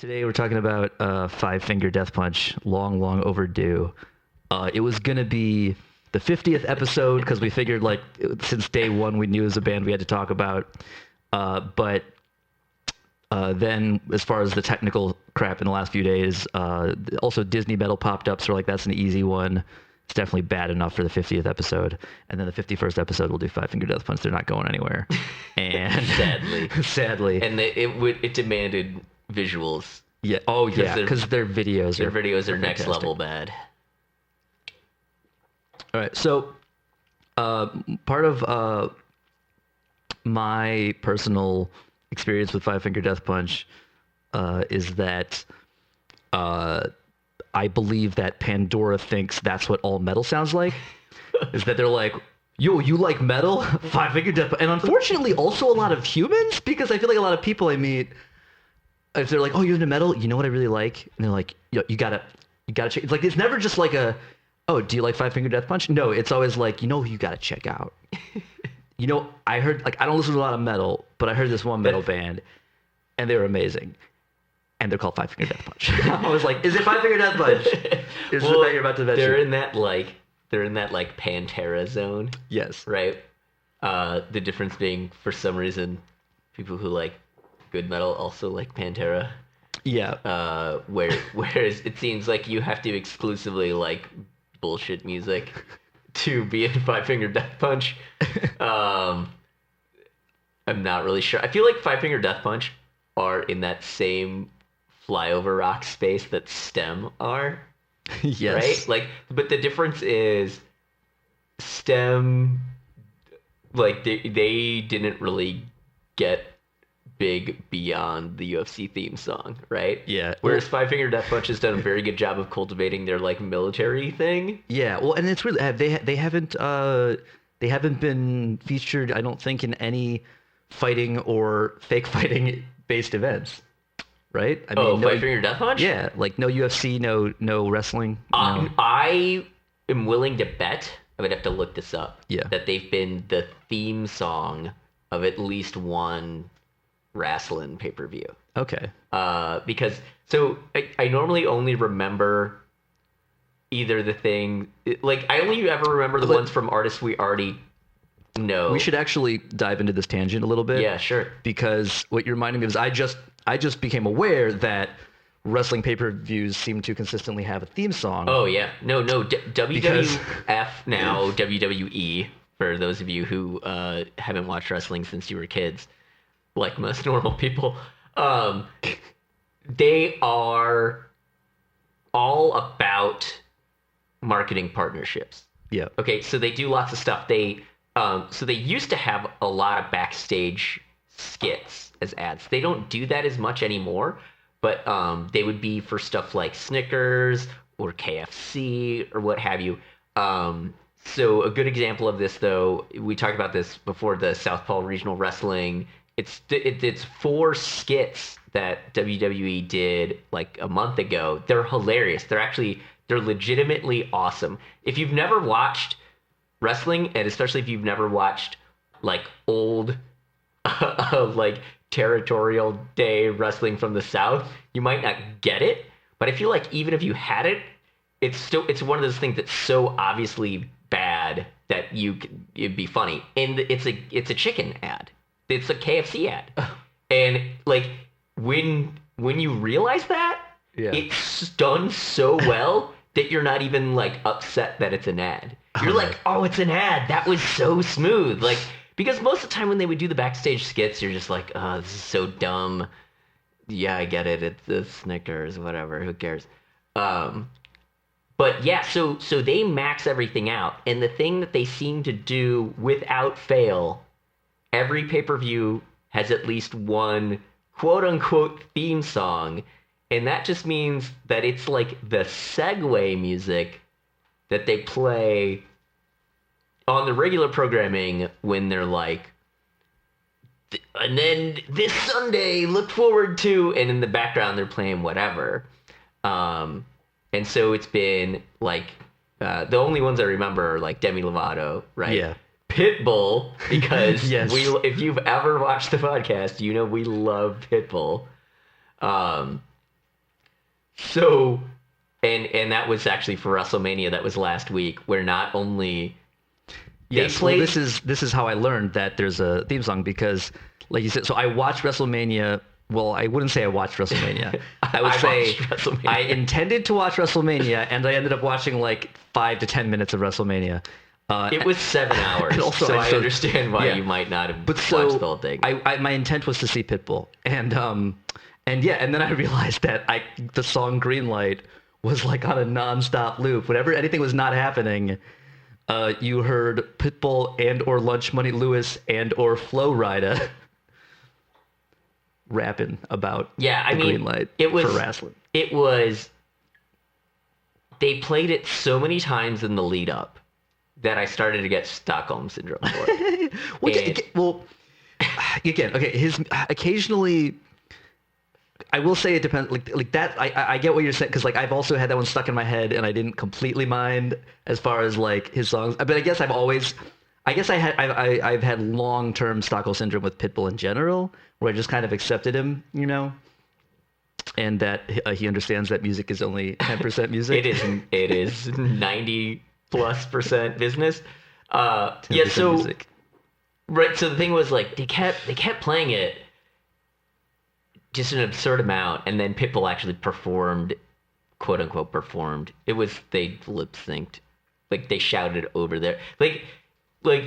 Today we're talking about Five Finger Death Punch, long overdue. It was gonna be the 50th episode because we figured like since day one we knew it was a band we had to talk about. But then as far as the technical crap in the last few days, also Disney Metal popped up, so like that's an easy one. It's definitely bad enough for the 50th episode. And then the 51st episode we'll do Five Finger Death Punch. They're not going anywhere. And sadly. And it demanded visuals. Yeah. Oh, yeah. Because their videos are next level bad. All right. So, part of my personal experience with Five Finger Death Punch is that I believe that Pandora thinks that's what all metal sounds like. Is that they're like, yo, you like metal? Five Finger Death Punch. And unfortunately, also a lot of humans, because I feel like a lot of people I meet, if they're like, oh, you're into metal? You know what I really like? And they're like, yo, you gotta check. It's like, it's never just like oh, do you like Five Finger Death Punch? No, it's always like, you know who you gotta check out. You know, I heard, like, I don't listen to a lot of metal, but I heard this one metal band, and they were amazing. And they're called Five Finger Death Punch. I was like, is it Five Finger Death Punch? Is it that you're about to mention? They're in that like Pantera zone. Yes. Right? The difference being, for some reason, people who like good metal also like Pantera. Yeah. Whereas it seems like you have to exclusively like bullshit music to be in Five Finger Death Punch. I'm not really sure. I feel like Five Finger Death Punch are in that same flyover rock space that STEM are. Yes. Right? Like, but the difference is STEM, like, they didn't really get big beyond the UFC theme song, right? Yeah. Whereas Five Finger Death Punch has done a very good job of cultivating their like military thing. Yeah. Well, and it's really they haven't been featured, I don't think, in any fighting or fake fighting based events. Right? I mean, Five Finger Death Punch? Yeah, like no UFC, no wrestling. No. I am willing to bet, I would have to look this up, yeah, that they've been the theme song of at least one wrestling pay-per-view. Okay. Because, so I normally only remember either the thing, like I only ever remember the ones from artists we already know. We should actually dive into this tangent a little bit. Yeah, sure. Because what you're reminding me of is I just became aware that wrestling pay-per-views seem to consistently have a theme song. Oh, yeah. No. WWF now, WWE, for those of you who haven't watched wrestling since you were kids, like most normal people, they are all about marketing partnerships. Yeah. Okay, so they do lots of stuff. So they used to have a lot of backstage skits as ads. They don't do that as much anymore, but they would be for stuff like Snickers or KFC or what have you. So a good example of this, though, we talked about this before, the Southpaw Regional Wrestling. It's 4 skits that WWE did like a month ago. They're hilarious. They're legitimately awesome. If you've never watched wrestling, and especially if you've never watched like old like territorial day wrestling from the South, you might not get it. But I feel like even if you had it, it's one of those things that's so obviously bad that it'd be funny. And it's a chicken ad. It's a KFC ad. And like when you realize that, yeah, it's done so well that you're not even like upset that it's an ad. You're like, oh, it's an ad. That was so smooth. Like, because most of the time when they would do the backstage skits, you're just like, oh, this is so dumb. Yeah, I get it. It's the Snickers, whatever. Who cares? But yeah, so they max everything out. And the thing that they seem to do without fail, every pay-per-view has at least one quote-unquote theme song. And that just means that it's like the segue music that they play on the regular programming when they're like, and then this Sunday, look forward to, and in the background they're playing whatever. And so it's been like, the only ones I remember are like Demi Lovato, right? Yeah. Pitbull, because yes, if you've ever watched the podcast, you know we love Pitbull. So, and that was actually for WrestleMania. That was last week, where not only Yes, well, this is how I learned that there's a theme song because, like you said, so I watched WrestleMania. Well, I wouldn't say I watched WrestleMania. I would say I intended to watch WrestleMania, and I ended up watching like 5 to 10 minutes of WrestleMania. It was 7 hours, also, so I understand why you might not have watched the whole thing. My intent was to see Pitbull, and then I realized that the song Greenlight was like on a nonstop loop. Whenever anything was not happening, you heard Pitbull and or Lunch Money Lewis and or Flo Rida rapping about Greenlight for wrestling. It was. They played it so many times in the lead up that I started to get Stockholm syndrome for it. Again, okay, his occasionally. I will say it depends. Like that, I get what you're saying because like I've also had that one stuck in my head and I didn't completely mind as far as like his songs. But I guess I've had long-term Stockholm syndrome with Pitbull in general, where I just kind of accepted him, you know, and that he understands that music is only 10% music. It is 90+% business. Yeah. So music. Right. So the thing was like they kept playing it. Just an absurd amount, and then Pitbull actually performed, quote unquote performed. It was they lip synced, like they shouted over there, like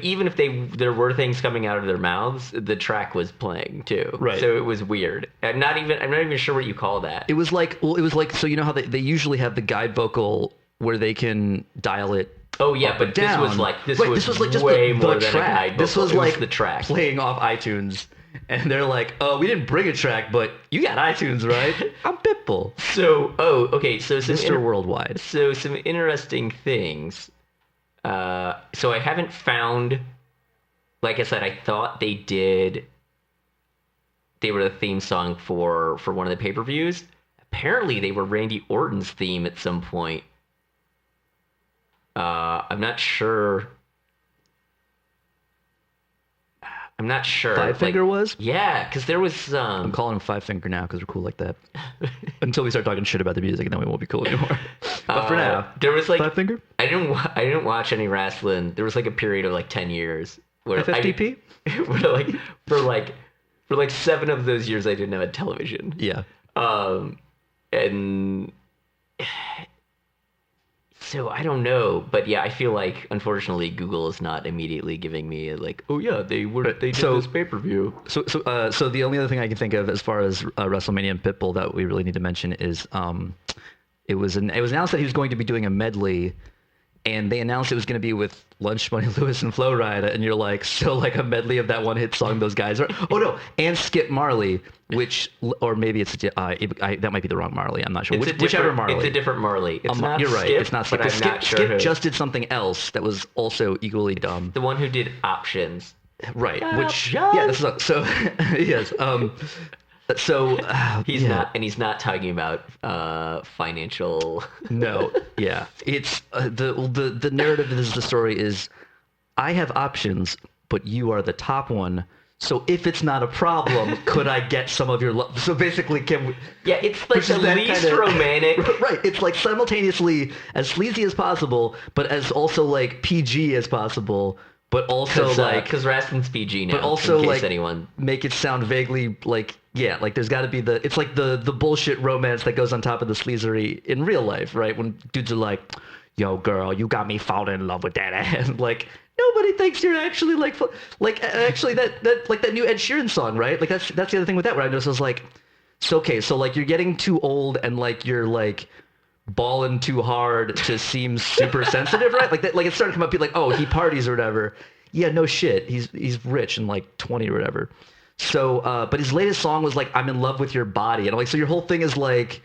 even if there were things coming out of their mouths, the track was playing too. Right. So it was weird. I'm not even sure what you call that. It was like so you know how they usually have the guide vocal where they can dial it. Oh yeah, but down. This was like just way more than track. A guide vocal. This was like the track playing off iTunes. And they're like, "Oh, we didn't bring a track, but you got iTunes, right?" I'm Pitbull. So, okay. So Mr. Worldwide. So some interesting things. So I haven't found. Like I said, I thought they were the theme song for one of the pay-per-views. Apparently, they were Randy Orton's theme at some point. I'm not sure. Five Finger was? Yeah, because there was. I'm calling him Five Finger now because we're cool like that. Until we start talking shit about the music, and then we won't be cool anymore. But for now, there was like Five Finger. I didn't watch any wrestling. There was like a period of like 10 years where FFDP. For like 7 of those years, I didn't have a television. Yeah. And so I don't know, but yeah, I feel like unfortunately Google is not immediately giving me like, oh yeah, they did this pay-per-view. So the only other thing I can think of as far as WrestleMania and Pitbull that we really need to mention is it was announced that he was going to be doing a medley, and they announced it was going to be with Lunch Money Lewis and Flo Rida, and you're like, so like a medley of that one hit song those guys are. Oh no, and Skip Marley, or maybe it's that might be the wrong Marley. I'm not sure. Whichever Marley. It's a different Marley. It's not. You're right. Skip, it's not Skip. But I'm not sure Skip just did something else that was also equally dumb. The one who did Options. Right. Which this is so yes. So he's not talking about financial. No, yeah, it's the narrative of the story is, I have options, but you are the top one. So if it's not a problem, could I get some of your love? So basically, can we? Yeah, it's like the least romantic. Right, it's like simultaneously as sleazy as possible, but as also like PG as possible. But also because wrestling's PG now. But also in case anyone make it sound vaguely like there's got to be it's like the bullshit romance that goes on top of the sleazery in real life, right? When dudes are like, "Yo, girl, you got me falling in love with that ass," like nobody thinks you're actually like actually that like that new Ed Sheeran song, right? Like that's the other thing with that. Where I noticed was like, so like you're getting too old and like you're like balling too hard to seem super sensitive, right? Like that, like it's starting to come up, people like, oh, he parties or whatever. Yeah, no shit. He's rich and like 20 or whatever. So, but his latest song was like, I'm in love with your body. And I'm like, so your whole thing is like,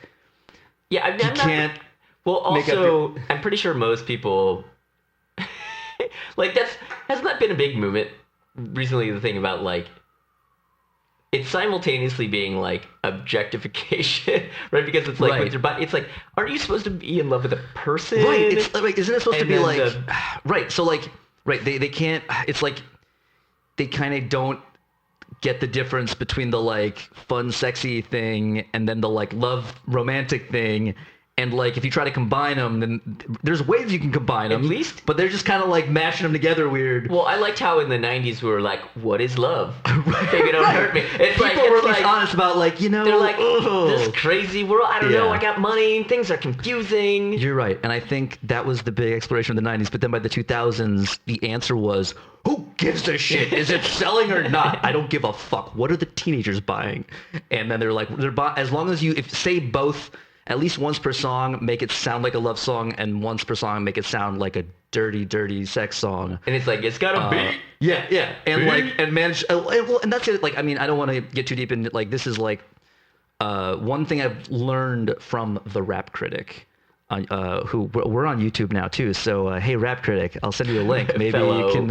yeah, I'm can't. Well, also, I'm pretty sure most people like hasn't that been a big movement recently? The thing about like, it's simultaneously being like objectification, right? Because it's like with your body, it's like, aren't you supposed to be in love with a person? Right. It's like, isn't it supposed to be like, right? So like, right? They can't. It's like they kind of don't get the difference between the like fun, sexy thing and then the like love, romantic thing. And like, if you try to combine them, then there's ways you can combine them. At least- but they're just kind of like mashing them together weird. Well, I liked how in the 90s we were like, what is love? Baby, don't Right. hurt me. It's People like, were it's at least like, honest about like, you know, they're like, ugh. this crazy world. I don't know. Yeah. I got money and things are confusing. You're right, and I think that was the big exploration of the 90s. But then by the 2000s, the answer was, who gives a shit? Is it selling or not? I don't give a fuck. What are the teenagers buying? And then they're like, as long as you say both, at least once per song, make it sound like a love song, and once per song, make it sound like a dirty, dirty sex song. And it's like, it's got a beat. Yeah, and Beat. like, and manage. Well, and that's it. Like, I mean, I don't want to get too deep into like this is like one thing I've learned from the Rap Critic. Who we're on YouTube now too. So hey, Rap Critic, I'll send you a link. Maybe Fellow- you can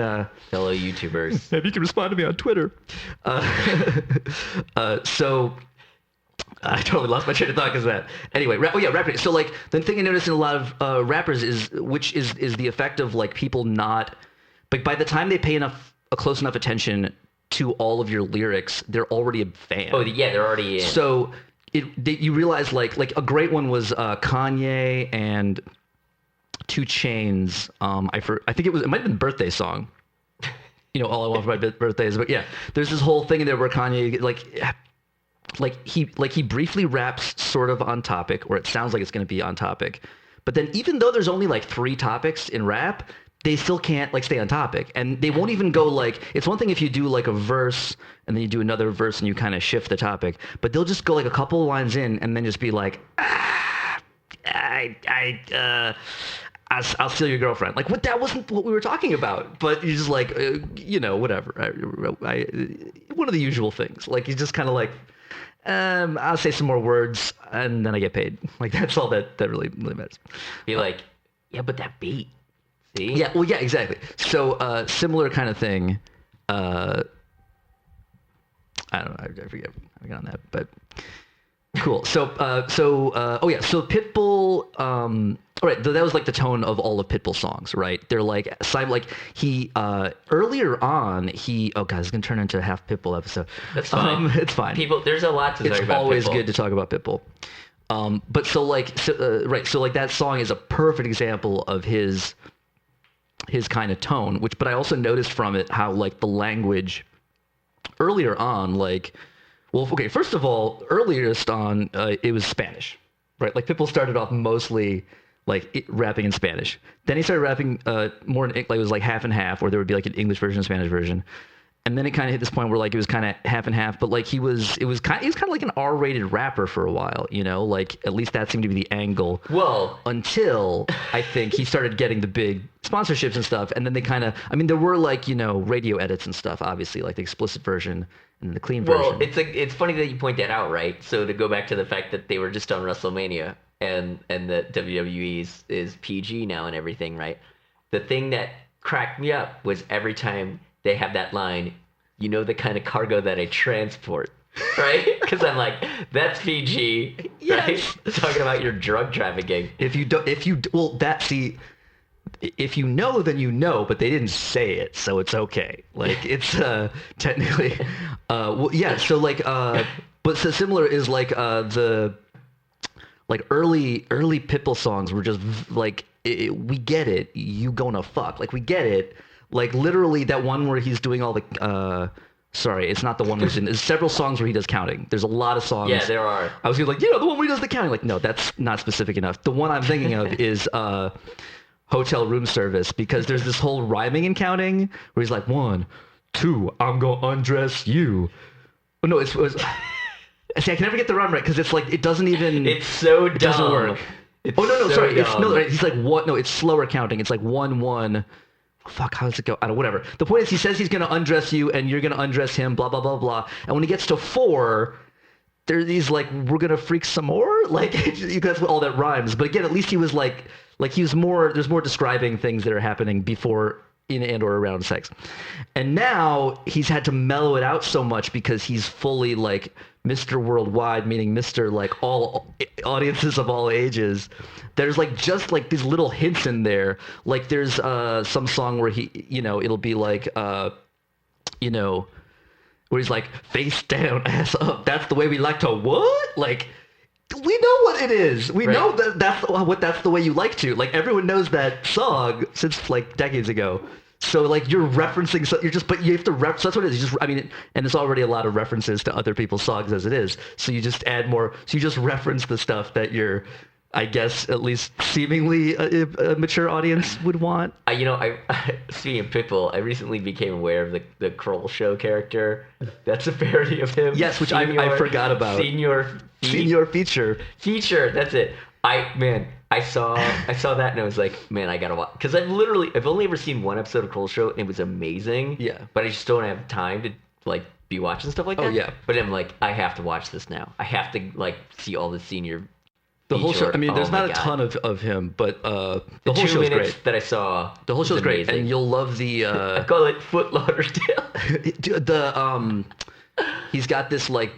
Fellow YouTubers. maybe you can respond to me on Twitter. So I totally lost my train of thought because of that. Anyway, Rap Critic. So like the thing I noticed in a lot of rappers is the effect of like people not, but by the time they pay a close enough attention to all of your lyrics, they're already a fan. Oh, yeah, they're already in. So you realize like a great one was Kanye and 2 Chainz. I think it might have been Birthday Song. You know, all I want for my birthday is, but yeah, there's this whole thing in there where Kanye he briefly raps sort of on topic, or it sounds like it's going to be on topic, but then even though there's only like 3 topics in rap, they still can't like stay on topic, and they won't even go like, it's one thing if you do like a verse and then you do another verse and you kind of shift the topic, but they'll just go like a couple lines in and then just be like, I'll steal your girlfriend. Like, what? That wasn't what we were talking about. But you're just like, whatever. One of the usual things. Like, he's just kind of like, I'll say some more words and then I get paid. Like, that's all that really matters. Be like, yeah, but that beat. See? Yeah, well, yeah, exactly. So, similar kind of thing. I don't know. I forget. I got on that, but cool. So Pitbull. All right, that was like the tone of all of Pitbull's songs, right? They're like he earlier on he. Oh god, it's gonna turn into a half Pitbull episode. That's fine. It's fine. People, there's a lot to talk It's about. always Pitbull. good to talk about Pitbull. But so that song is a perfect example of his kind of tone. But I also noticed from it how like the language earlier on, like, well, okay, first of all, earliest on it was Spanish, right? Like Pitbull started off mostly like rapping in Spanish. Then he started rapping more in, like it was like half and half, or there would be like an English version, Spanish version. And then it kind of hit this point where like it was kind of half and half, but like he was kind of like an R-rated rapper for a while, you know, like at least that seemed to be the angle. Well, Until I think he started getting the big sponsorships and stuff, and then they kind of, I mean, there were like, you know, radio edits and stuff, obviously, like the explicit version and the clean version. well, it's funny that you point that out, right? So to go back to the fact that they were just on WrestleMania and that WWE is PG now and everything, right? The thing that cracked me up was every time they have that line, you know, the kind of cargo that I transport, right? Because I'm like, that's PG, right? Talking about your drug trafficking. If you know, then you know, but they didn't say it, so it's okay. Like it's technically, well, yeah. So like, but so similar is like the like early Pitbull songs were just like, we get it, you gonna fuck, like we get it. Like literally that one where he's doing all the sorry, it's not the one where he's in. There's several songs where he does counting. There's a lot of songs. Yeah, there are. I was gonna like, the one where he does the counting. Like, no, that's not specific enough. The one I'm thinking of is Hotel Room Service, because there's this whole rhyming and counting where he's like 1, 2, I'm gonna undress you. Oh no, it was. See, I can never get the rhyme right because it's like it doesn't even. It's so dumb. It doesn't work. It's no, so sorry. It's, dumb. no, he's like what? No, it's slower counting. It's like 1, 1. Fuck, how does it go? I don't know, whatever. The point is he says he's going to undress you and you're going to undress him, blah, blah, blah, blah. And when he gets to 4, there's these like, we're going to freak some more? Like, that's what all that rhymes. But again, at least he was like he was more, there's more describing things that are happening before, in and or around sex. And now he's had to mellow it out so much because he's fully like Mr. Worldwide, meaning Mr. like all audiences of all ages. There's like just like these little hints in there. Like there's some song where he, you know, it'll be like, you know, where he's like face down, ass up. That's the way we like to what? Like We know what it is. We Right. know that's the way you like to. Like everyone knows that song since like decades ago. So like you're referencing, so you're just, but you have to so that's what it is. You just, I mean, and there's already a lot of references to other people's songs as it is. So you just add more. So you just reference the stuff that you're, I guess, at least seemingly a mature audience would want. I speaking of Pitbull, I recently became aware of the Kroll Show character. That's a parody of him. Yes, which I forgot about. Senior feature. That's it. I saw that and I was like, man, I gotta watch, because I've only ever seen one episode of Kroll Show and it was amazing. Yeah. But I just don't have time to like be watching stuff like that. Oh, yeah. But I'm like, I have to watch this now. I have to like see all the senior. The whole show. I mean, there's Oh not my a God. ton of him, but the whole 2 show's minutes great. that I saw. The whole show's was great, amazing. and you'll love the I call it Foot Lauderdale. He's got this like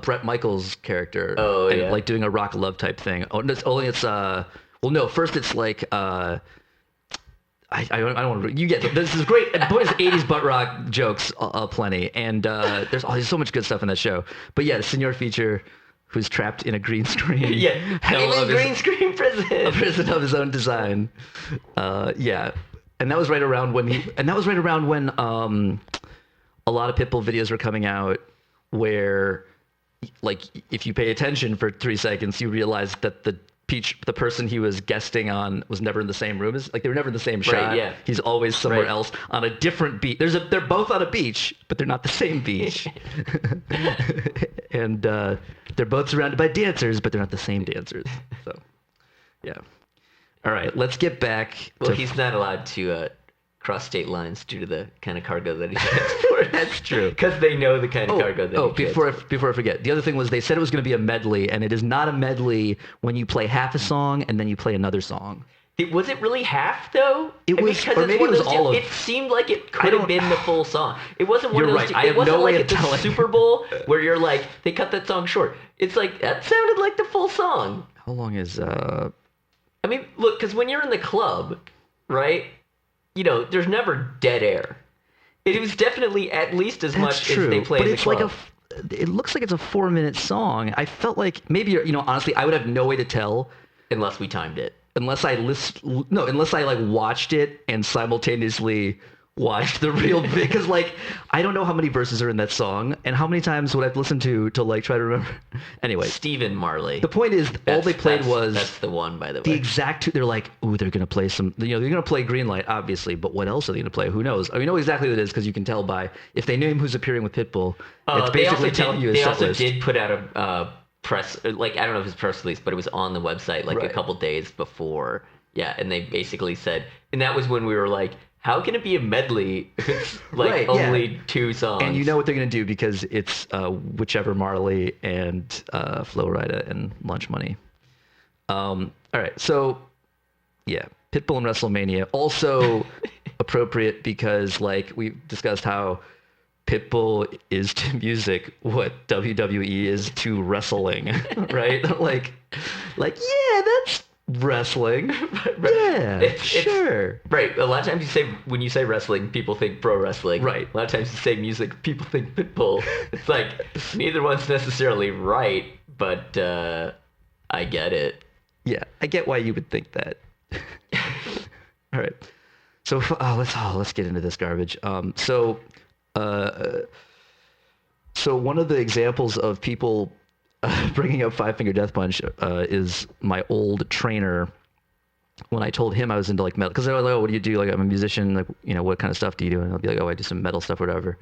Bret Michaels character. Oh, and, yeah. like doing a rock of love type thing. Oh, it's well, no, first it's like I don't want to. You get it. This is great. Boys, 80s butt rock jokes plenty, and there's so much good stuff in that show. But yeah, the senior feature, who's trapped in a green screen. Yeah, hell in of green screen prison. a prison of his own design. Yeah, and that was right around when a lot of Pitbull videos were coming out, where like if you pay attention for 3 seconds, you realize that the person he was guesting on was never in the same room as, like they were never in the same shot. yeah. He's always somewhere Right. else on a different beach. They're both on a beach, but they're not the same beach. And they're both surrounded by dancers, but they're not the same dancers. So, yeah. All right, let's get back Well, to he's not allowed to cross state lines due to the kind of cargo that he transports. That's true. Because they know the kind of cargo that he transports. before I forget, the other thing was they said it was going to be a medley, and it is not a medley when you play half a song and then you play another song. Was it really half though? It was- because or it's maybe one it was of those all deals- of- It seemed like it I could have don't- been the full song. It wasn't one You're of right. those. I It have wasn't no like way at of the telling. Super Bowl where you're like they cut that song short. It's like that sounded like the full song. How long is I mean, look, because when you're in the club, right? You know, there's never dead air. It was definitely at least as That's much true, as they play but in the it's club. like it looks like it's a 4-minute song. I felt like maybe, honestly, I would have no way to tell Unless we timed it. unless I like watched it and simultaneously watched the real because like I don't know how many verses are in that song and how many times would I've listened to like try to remember. Anyway, Stephen Marley. the point is all they played was that's the one, by the the way. exact. They're like, ooh, they're gonna play some. They're gonna play Greenlight, obviously, but what else are they gonna play? Who knows? We know exactly what it is because you can tell by if they name who's appearing with Pitbull. It's They basically also telling you They his set also list. did put out a press, like I don't know if it's press release, but it was on the website like Right. a couple days before. Yeah, and they basically said, and that was when we were like, how can it be a medley if it's like Right, yeah. only 2 songs? And you know what they're gonna do because it's whichever Marley and Flo Rida and Lunch Money. All right, so yeah, Pitbull and WrestleMania also appropriate because like we discussed how Pitbull is to music what WWE is to wrestling, right? like yeah, that's wrestling. Yeah, It's- sure. Right. A lot of times when you say wrestling, people think pro wrestling. Right. A lot of times you say music, people think Pitbull. It's like neither one's necessarily right, but I get it. Yeah, I get why you would think that. All right, so let's get into this garbage. So one of the examples of people bringing up Five Finger Death Punch is my old trainer. When I told him I was into like metal, because they were like, "Oh, what do you do?" Like, I'm a musician. Like, what kind of stuff do you do? And I'll be like, "Oh, I do some metal stuff, or whatever."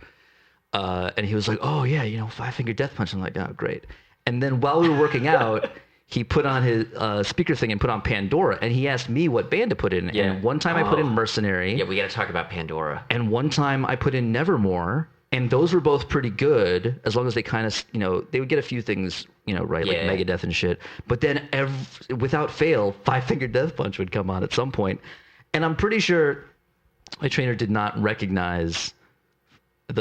And he was like, "Oh yeah, Five Finger Death Punch." I'm like, "Oh, great." And then while we were working out, he put on his speaker thing and put on Pandora, and he asked me what band to put in. Yeah. And one time I put in Mercenary. Yeah, we got to talk about Pandora. And one time I put in Nevermore, and those were both pretty good, as long as they kind of, they would get a few things, right, like Yeah. Megadeth and shit. But then, without fail, Five Finger Death Punch would come on at some point. And I'm pretty sure my trainer did not recognize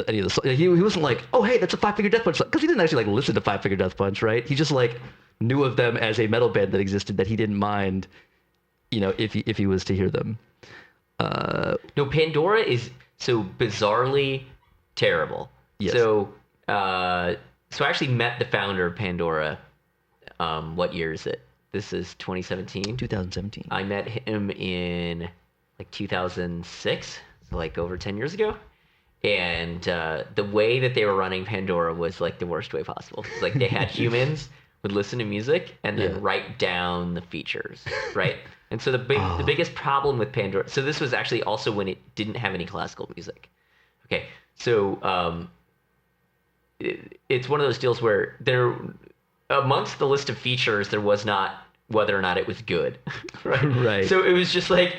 any of the songs. He wasn't like, oh, hey, that's a Five Finger Death Punch song. Because he didn't actually, like, listen to Five Finger Death Punch, right? He just, like, knew of them as a metal band that existed that he didn't mind, if he was to hear them. No, Pandora is so bizarrely terrible. Yes. So I actually met the founder of Pandora what year is it? This is 2017. 2017. I met him in like 2006, so like over 10 years ago. And the way that they were running Pandora was like the worst way possible. It's like they had humans would listen to music and then write down the features, right? And so the biggest problem with Pandora. So this was actually also when it didn't have any classical music. Okay, so it's one of those deals where there, amongst the list of features, there was not whether or not it was good, right? Right. So it was just like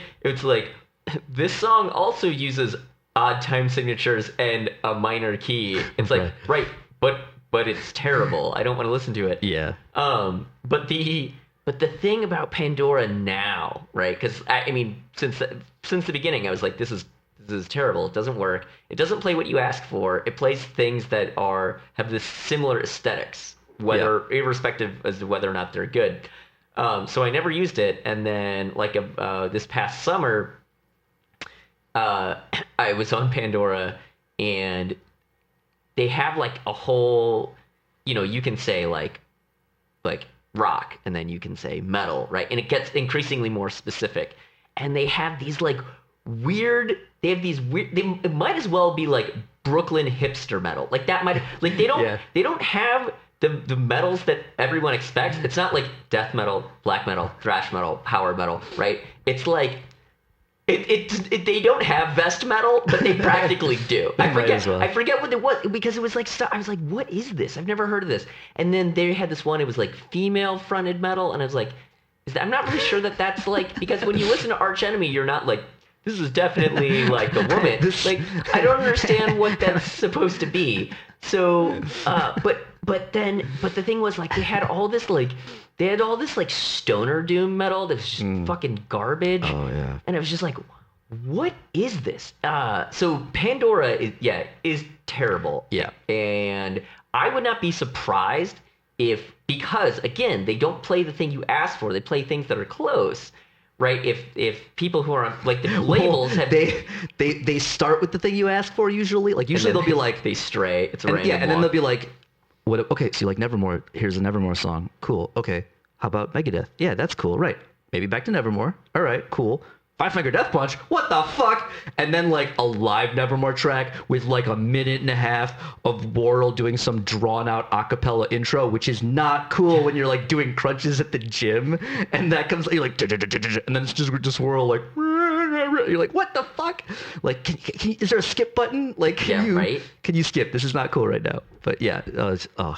this song also uses odd time signatures and a minor key. It's like right, but it's terrible. I don't want to listen to it. Yeah. But the thing about Pandora now, right? Because I mean, since the beginning, I was like, this is terrible. It doesn't work. It doesn't play what you ask for. It plays things that have this similar aesthetics, irrespective as to whether or not they're good. So I never used it, and then like this past summer, I was on Pandora, and they have like a whole, you can say like rock, and then you can say metal, right? And it gets increasingly more specific. And they have these like weird, it might as well be like Brooklyn hipster metal. Like that might, like they don't have the metals that everyone expects. It's not like death metal, black metal, thrash metal, power metal, right? It's like, they don't have vest metal, but they practically do. I forget what it was, because it was like I was like, what is this? I've never heard of this. And then they had this one. It was like female fronted metal, and I was like, I'm not really sure that that's like, because when you listen to Arch Enemy, you're not like, this is definitely like a woman. Like I don't understand what that's supposed to be. So, but the thing was like they had all this like stoner doom metal that was just fucking garbage. Oh yeah. And I was just like, what is this? So Pandora is terrible. Yeah. And I would not be surprised because again, they don't play the thing you asked for. They play things that are close. Right, if people who are on, like the labels have they start with the thing you ask for usually. Like usually they'll be like they stray. It's a random and then they'll be like, what? Okay, so you like Nevermore? Here's a Nevermore song. Cool. Okay, how about Megadeth? Yeah, that's cool. Right. Maybe back to Nevermore. All right, cool. Five Finger Death Punch. What the fuck? And then like a live Nevermore track with like a minute and a half of Worrell doing some drawn out acapella intro, which is not cool when you're like doing crunches at the gym. And that comes, you're like, and then it's just Worrell like, you're like, what the fuck? Like, can is there a skip button? Like, can you skip? This is not cool right now. But yeah,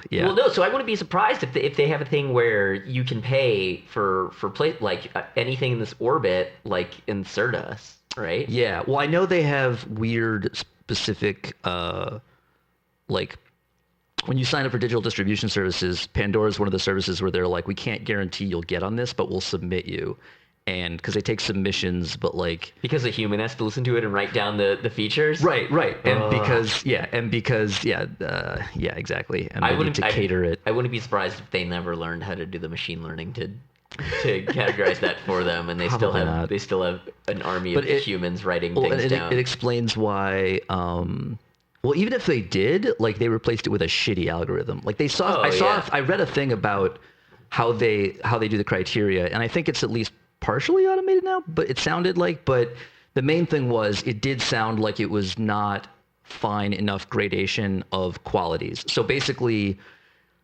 yeah. Well, no. So I wouldn't be surprised if they have a thing where you can pay for play like anything in this orbit, like insert us, right? Yeah. Well, I know they have weird specific, like when you sign up for digital distribution services, Pandora is one of the services where they're like, we can't guarantee you'll get on this, but we'll submit you. And because they take submissions, but like because a human has to listen to it and write down the features, right, and because exactly, and I need to cater it. I wouldn't be surprised if they never learned how to do the machine learning to categorize that for them, and they still have an army of humans writing things down. It explains why. Well, even if they did, like they replaced it with a shitty algorithm. Like I read a thing about how they do the criteria, and I think it's at least partially automated now, but the main thing was it did sound like it was not fine enough gradation of qualities. So basically,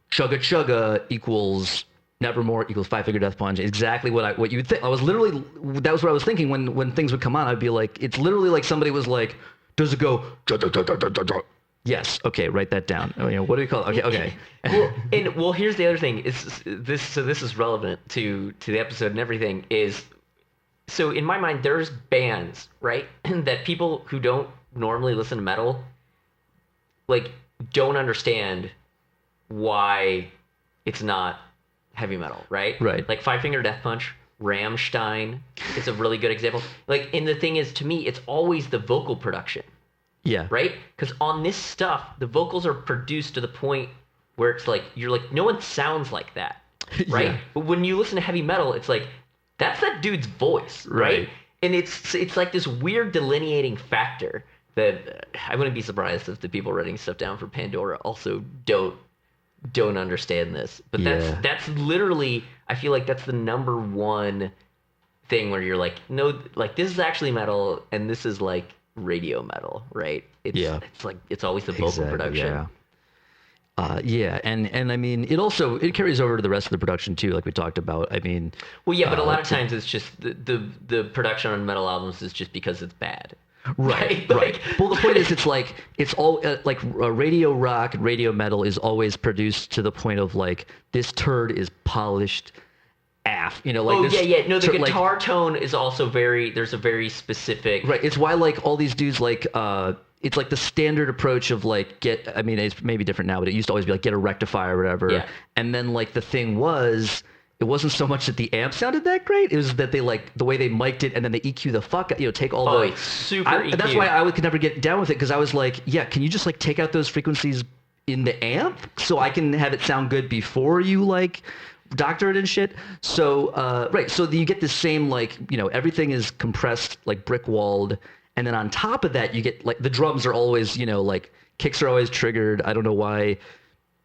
Chugga Chugga equals Nevermore equals Five Finger Death Punch. Exactly what you would think. That was what I was thinking when things would come on. I'd be like, it's literally like somebody was like, does it go? Yes. Okay. Write that down. What do we call it? Okay. Well, here's the other thing. This is relevant to the episode and everything. So in my mind, there's bands, right, that people who don't normally listen to metal, like, don't understand why it's not heavy metal, right? Right. Like Five Finger Death Punch, Rammstein is a really good example. Like, and the thing is, to me, it's always the vocal production. Yeah. Right? Because on this stuff, the vocals are produced to the point where it's like, you're like, no one sounds like that. Right? Yeah. But when you listen to heavy metal, it's like, that's that dude's voice. Right? And it's like this weird delineating factor that I wouldn't be surprised if the people writing stuff down for Pandora also don't don't understand this. But Yeah. that's literally, I feel like that's the number one thing where you're like, no, like this is actually metal and this is like radio metal, right? It's like it's always the vocal production. Yeah. Yeah, and I mean, it carries over to the rest of the production too, like we talked about. I mean, Well, yeah, but a lot of times it's just the production on metal albums is just because it's bad. right. Like- Well, the point is, it's like it's all like radio rock, and radio metal is always produced to the point of like this turd is polished af. You know, like Oh this. yeah. No, the like- guitar tone is also there's a very specific. Right. It's why like all these dudes like it's like the standard approach of like I mean it's maybe different now, but it used to always be like get a rectifier or whatever. Yeah. And then like the thing was it wasn't so much that the amp sounded that great, it was that they like the way they mic'd it and then they EQ the fuck, take all Oh, the it's super and that's EQ. why I could never get down with it, because I was like, yeah, can you just like take out those frequencies in the amp so I can have it sound good before you like doctor it and shit. So right, so you get this same like, everything is compressed, like brick walled, and then on top of that you get like the drums are always, like kicks are always triggered. I don't know why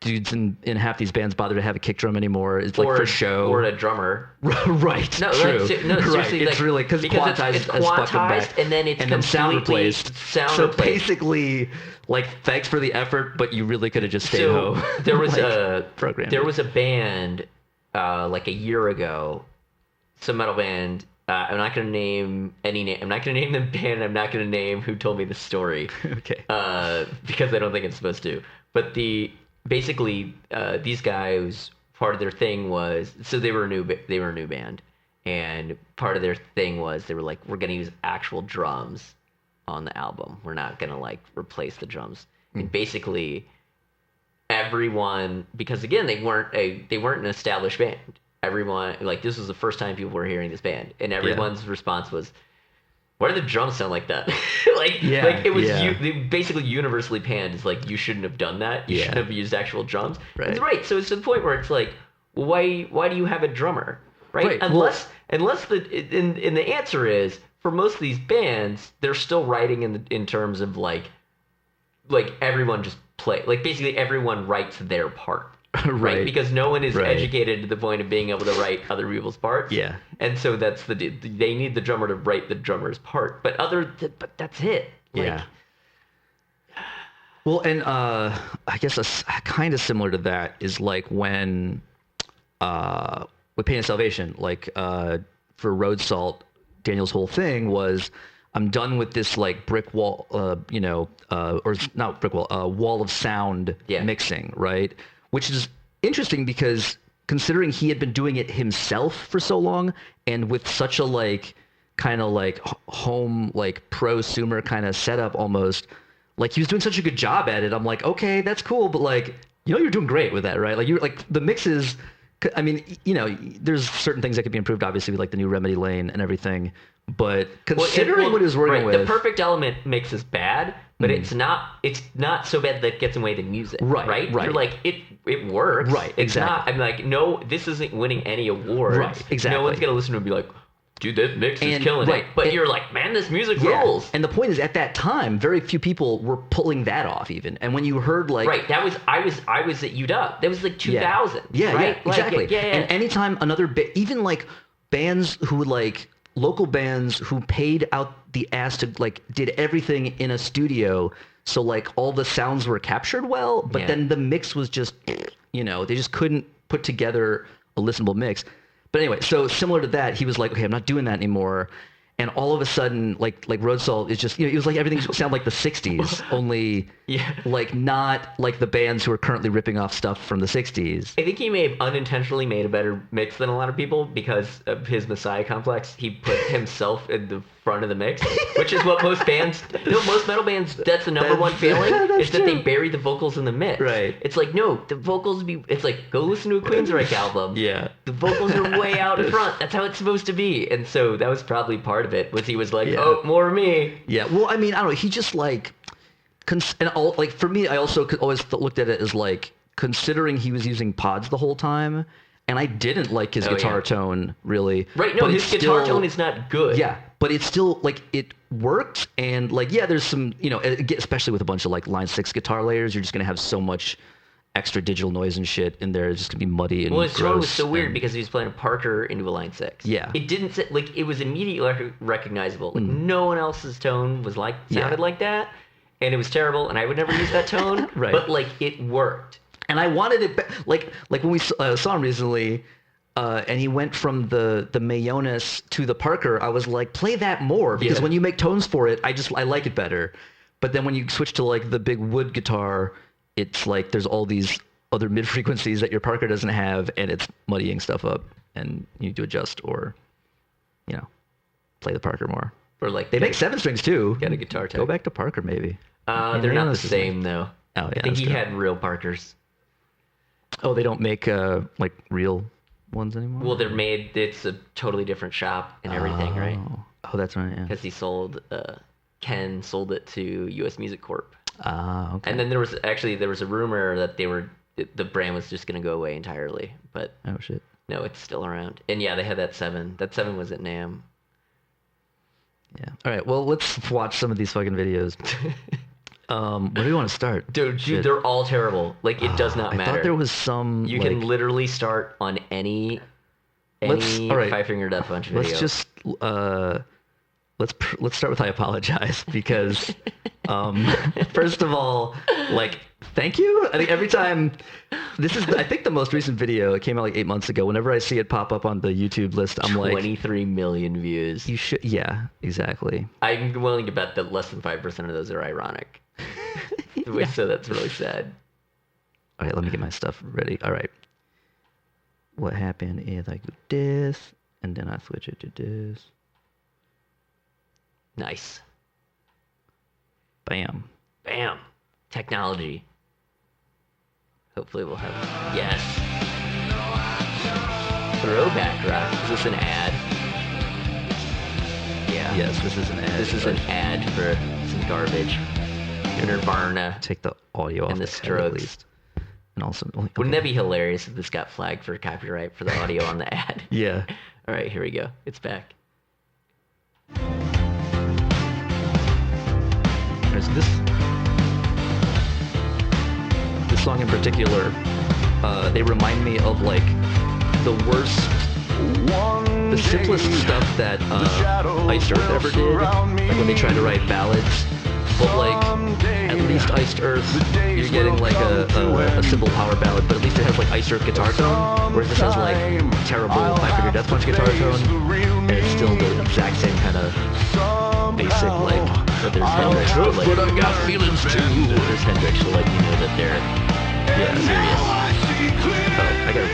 dudes in half these bands bother to have a kick drum anymore. It's like for show. Or a drummer. Right. No, true. no, seriously, right. It's like, really because it's quantized as fucking back. and then it's sound completely replaced. sound so replaced. basically, like, thanks for the effort, but you really could have just stayed home. there was program. There was a band like a year ago, some metal band. I'm not going to name any name. I'm not going to name the band. I'm not going to name who told me the story. Okay. Because I don't think it's supposed to. But basically these guys, part of their thing was, so they were a new band, and part of their thing was they were like, we're going to use actual drums on the album. We're not going to like replace the drums. And basically everyone, because again they weren't an established band. Everyone, like, this was the first time people were hearing this band, and everyone's response was, why do the drums sound like that? It was basically universally panned. It's like, you shouldn't have done that. You shouldn't have used actual drums. Right. It's right. So it's to the point where it's like, well, why do you have a drummer? Right? Right. Unless the answer is, for most of these bands, they're still writing in terms of like everyone just play. Like, basically everyone writes their part. Right, because no one is educated to the point of being able to write other people's parts. Yeah, and so they need the drummer to write the drummer's part. But that's it. Like, yeah. Well, and I guess a kind of similar to that is like when with Pain of Salvation, like for Road Salt, Daniel's whole thing was, I'm done with this like brick wall, or not brick wall, wall of sound mixing, right? Which is interesting because considering he had been doing it himself for so long and with such a like kind of like home like prosumer kind of setup almost, like he was doing such a good job at it. I'm like, okay, that's cool, but like, you're doing great with that, right? Like you're like the mixes. I mean, there's certain things that could be improved, obviously, with like the new Remedy Lane and everything. But considering what he was working with, the Perfect Element mix is bad, but it's not so bad that it gets away the music. Right. You're like, it works. Right. It's exactly. not. I'm like, no, this isn't winning any awards. Right. Exactly. No one's gonna listen to it and be like, dude, that mix is killing right. it. But you're like, man, this music rules. And the point is, at that time, very few people were pulling that off even. And when you heard like I was at UW. That was like 2000. Yeah. Right? Yeah. Exactly. Yeah. And anytime even like bands who like local bands who paid out the ass to like did everything in a studio, so like all the sounds were captured well, but then the mix was just they just couldn't put together a listenable mix. But anyway, so similar to that, he was like, okay, I'm not doing that anymore. And all of a sudden, like Road Salt is just, it was like everything sounded like the 60s, only like not like the bands who are currently ripping off stuff from the 60s. I think he may have unintentionally made a better mix than a lot of people because of his Messiah complex. He put himself in the front of the mix, which is what most metal bands, that's the number one failing, is that they bury the vocals in the mix. Right. It's like, no, the vocals it's like, go listen to a Queensryche album. Yeah. The vocals are way out in front. That's how it's supposed to be. And so that was probably part of it, was he was like, oh, more me. Yeah. Well, I mean, I don't know. He just like, like for me, I also always looked at it as like, considering he was using pods the whole time, and I didn't like his guitar tone really. Right. No, but his guitar tone is not good. Yeah. But it's still like it worked, and like there's some especially with a bunch of like Line 6 guitar layers, you're just gonna have so much extra digital noise and shit in there. It's just gonna be muddy and Well, his tone was gross so weird and- because he was playing a Parker into a Line 6. Yeah. It didn't like it was immediately recognizable. Like no one else's tone was like sounded like that, and it was terrible. And I would never use that tone. Right. But like it worked. And I wanted it like when we saw him recently, and he went from the Mayones to the Parker. I was like, play that more because Yeah. when you make tones for it, I like it better. But then when you switch to like the big wood guitar, it's like there's all these other mid frequencies that your Parker doesn't have, and it's muddying stuff up, and you need to adjust or, play the Parker more. Or like They make 7 strings too. get a guitar tech. Go back to Parker maybe. They're not Mayones the is same though. Oh yeah. I think that's he good. had real Parkers. Oh, they don't make like real ones anymore. Well, they're made. It's a totally different shop and everything, right? Oh, that's right. Yeah. Because he sold. Ken sold it to U.S. Music Corp. Ah, okay. And then there was a rumor that the brand was just going to go away entirely, but Oh shit. no, it's still around. And yeah, they had that 7. That 7 was at NAMM. Yeah. All right. Well, let's watch some of these fucking videos. Where do you want to start? Dude, Shit. they're all terrible. Like it does not I matter. thought there was some. You like, can literally start on any all right. Five Finger Death Punch video. Let's just let's start with I apologize because first of all, like thank you. I think every time this is I think the most recent video. It came out like 8 months ago. Whenever I see it pop up on the YouTube list, I'm like 23 million views. you should. Yeah, exactly. I'm willing to bet that less than 5% of those are ironic. So that's really sad. All right, let me get my stuff ready. All right. What happened is I go this, and then I switch it to this. Nice. Bam. Bam. Technology. Hopefully we'll have... Yes. Throwback rock. Is this an ad? Yeah. Yes, this is an ad. This is an ad for some garbage. Nirvana. Take the audio off And the head at Strokes. least. And also, Wouldn't that be hilarious if this got flagged for copyright for the audio on the ad? Yeah. All right, here we go. It's back. There's this song in particular. They remind me of like the worst, the simplest stuff that Iced Earth ever did. Like when they tried to write ballads. But like, at least Iced Earth, you're getting like a simple power ballad, but at least it has like Iced Earth guitar tone, whereas this has like terrible Five Finger Death Punch guitar tone, and it's still the exact same kind of basic like. But there's Hendrix, but I got feelings too. There's Hendrix to let you know that they're serious. Oh, I got.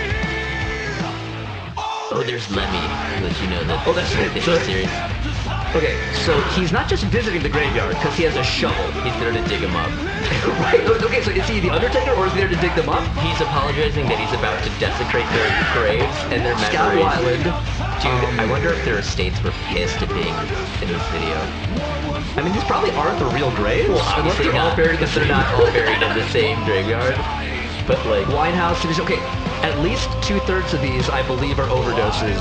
Oh, there's Lemmy to let you know that they're serious. Okay, so he's not just visiting the graveyard because he has a shovel. He's there to dig him up. Right. Okay, so is he the Undertaker or is he there to dig them up? He's apologizing that he's about to desecrate their graves and their Scott memories. Weiland. Dude, I wonder if their estates were pissed at being in this video. I mean, these probably aren't the real graves. Well, unless obviously they're all not, buried in the because they're same. not all buried in the same graveyard. But like, Winehouse. Okay, at least 2/3 of these, I believe, are overdoses.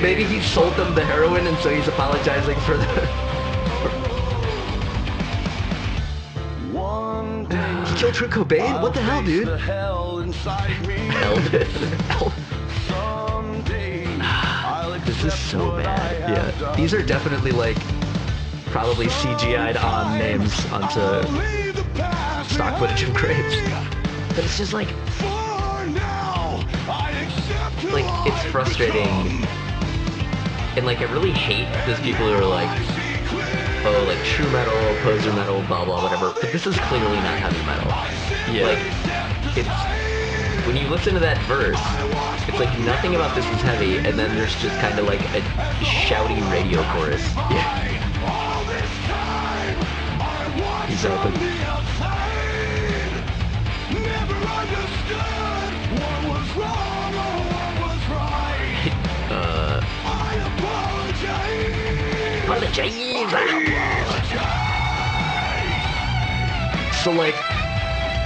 Maybe he sold them the heroin, and so he's apologizing for the. He killed Kurt Cobain? What the hell, dude? This is so bad. Yeah, these are definitely like probably CGI'd on names onto stock footage of graves. but it's just like it's frustrating. And like, I really hate those people who are like, oh, like true metal, poser metal, blah blah, whatever. But this is clearly not heavy metal. Yeah. Like, it's when you listen to that verse, it's like nothing about this is heavy, and then there's just kind of like a shouty radio chorus. Yeah. He's open. So like,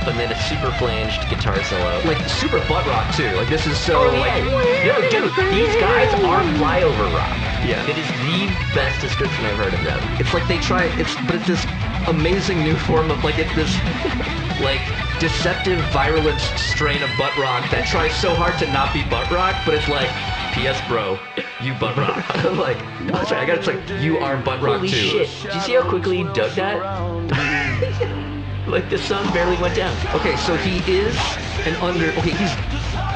And then a super flanged guitar solo. like super butt rock too. Like this is so no, dude, these guys are flyover rock. Yeah. It is the best description I've heard of them. It's like they try, but it's this amazing new form of, like, it's this, like, deceptive, virulent strain of butt rock that tries so hard to not be butt rock, but it's like, P.S. bro, you butt rock. Like, no, sorry, I gotta, it's like, you are butt rock Holy too. shit. Did you see how quickly he dug that? Like, the sun barely went down. Okay, so he is okay,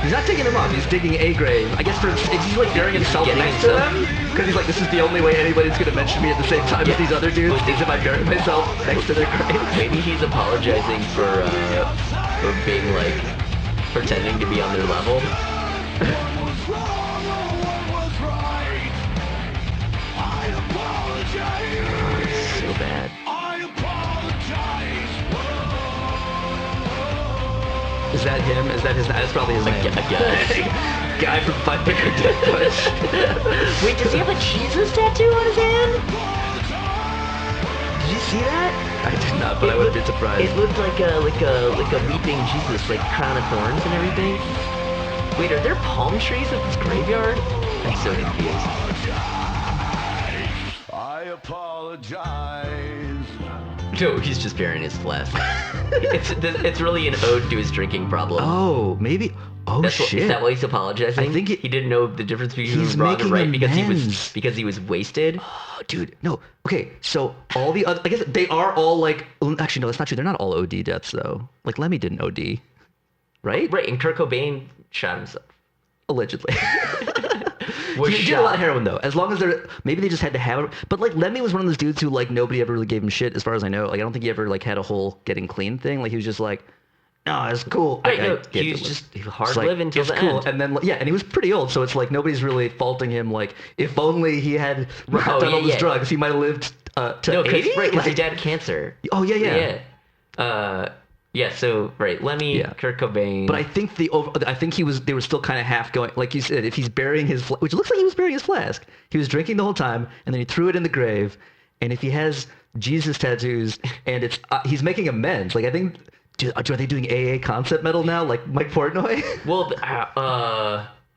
he's not digging them up, he's digging a grave. I guess he's like burying himself Getting next to himself- them, because he's like, this is the only way anybody's gonna mention me at the same time as these other dudes, is if I bury myself next to their grave. Maybe he's apologizing for being, like, pretending to be on their level. So bad. Is that him? Is that his? That's probably his name. Guy from Five Finger Death Punch. Wait, does he have a Jesus tattoo on his hand? Did you see that? I did not, but I wouldn't be surprised. It looked like a weeping Jesus, like crown of thorns and everything. Wait, are there palm trees at this graveyard? I'm so confused. I apologize. No, he's just burying his flesh. It's really an ode to his drinking problem. Oh, maybe. Oh shit. Is that why he's apologizing? I think he didn't know the difference between he's wrong and making right amends. because he was wasted. Oh, dude, no. Okay, so all the other, I guess they are all like. Actually, no, that's not true. They're not all OD deaths though. Like Lemmy didn't OD, right? Right, and Kurt Cobain shot himself. Allegedly. Was He did a lot shot. of heroin though. As long as maybe they just had to have it. But like Lemmy was one of those dudes who like nobody ever really gave him shit, as far as I know. Like I don't think he ever like had a whole getting clean thing. Like he was just like, no, it's cool. Right, I no, get he it. was just It's hard like, living till it's the cool. end. And then yeah, and he was pretty old, so it's like nobody's really faulting him. Like if only he had not Oh, done all yeah, those yeah. drugs, he might have lived to No, 80. because Like- he died of cancer. Oh yeah. Yeah, so, right, Lemmy, Yeah. Kurt Cobain. But I think they were still kind of half going, like you said, if he's burying his, which looks like he was burying his flask. He was drinking the whole time, and then he threw it in the grave. And if he has Jesus tattoos, and it's he's making amends. Like I think, are they doing AA concept metal now, like Mike Portnoy? Well,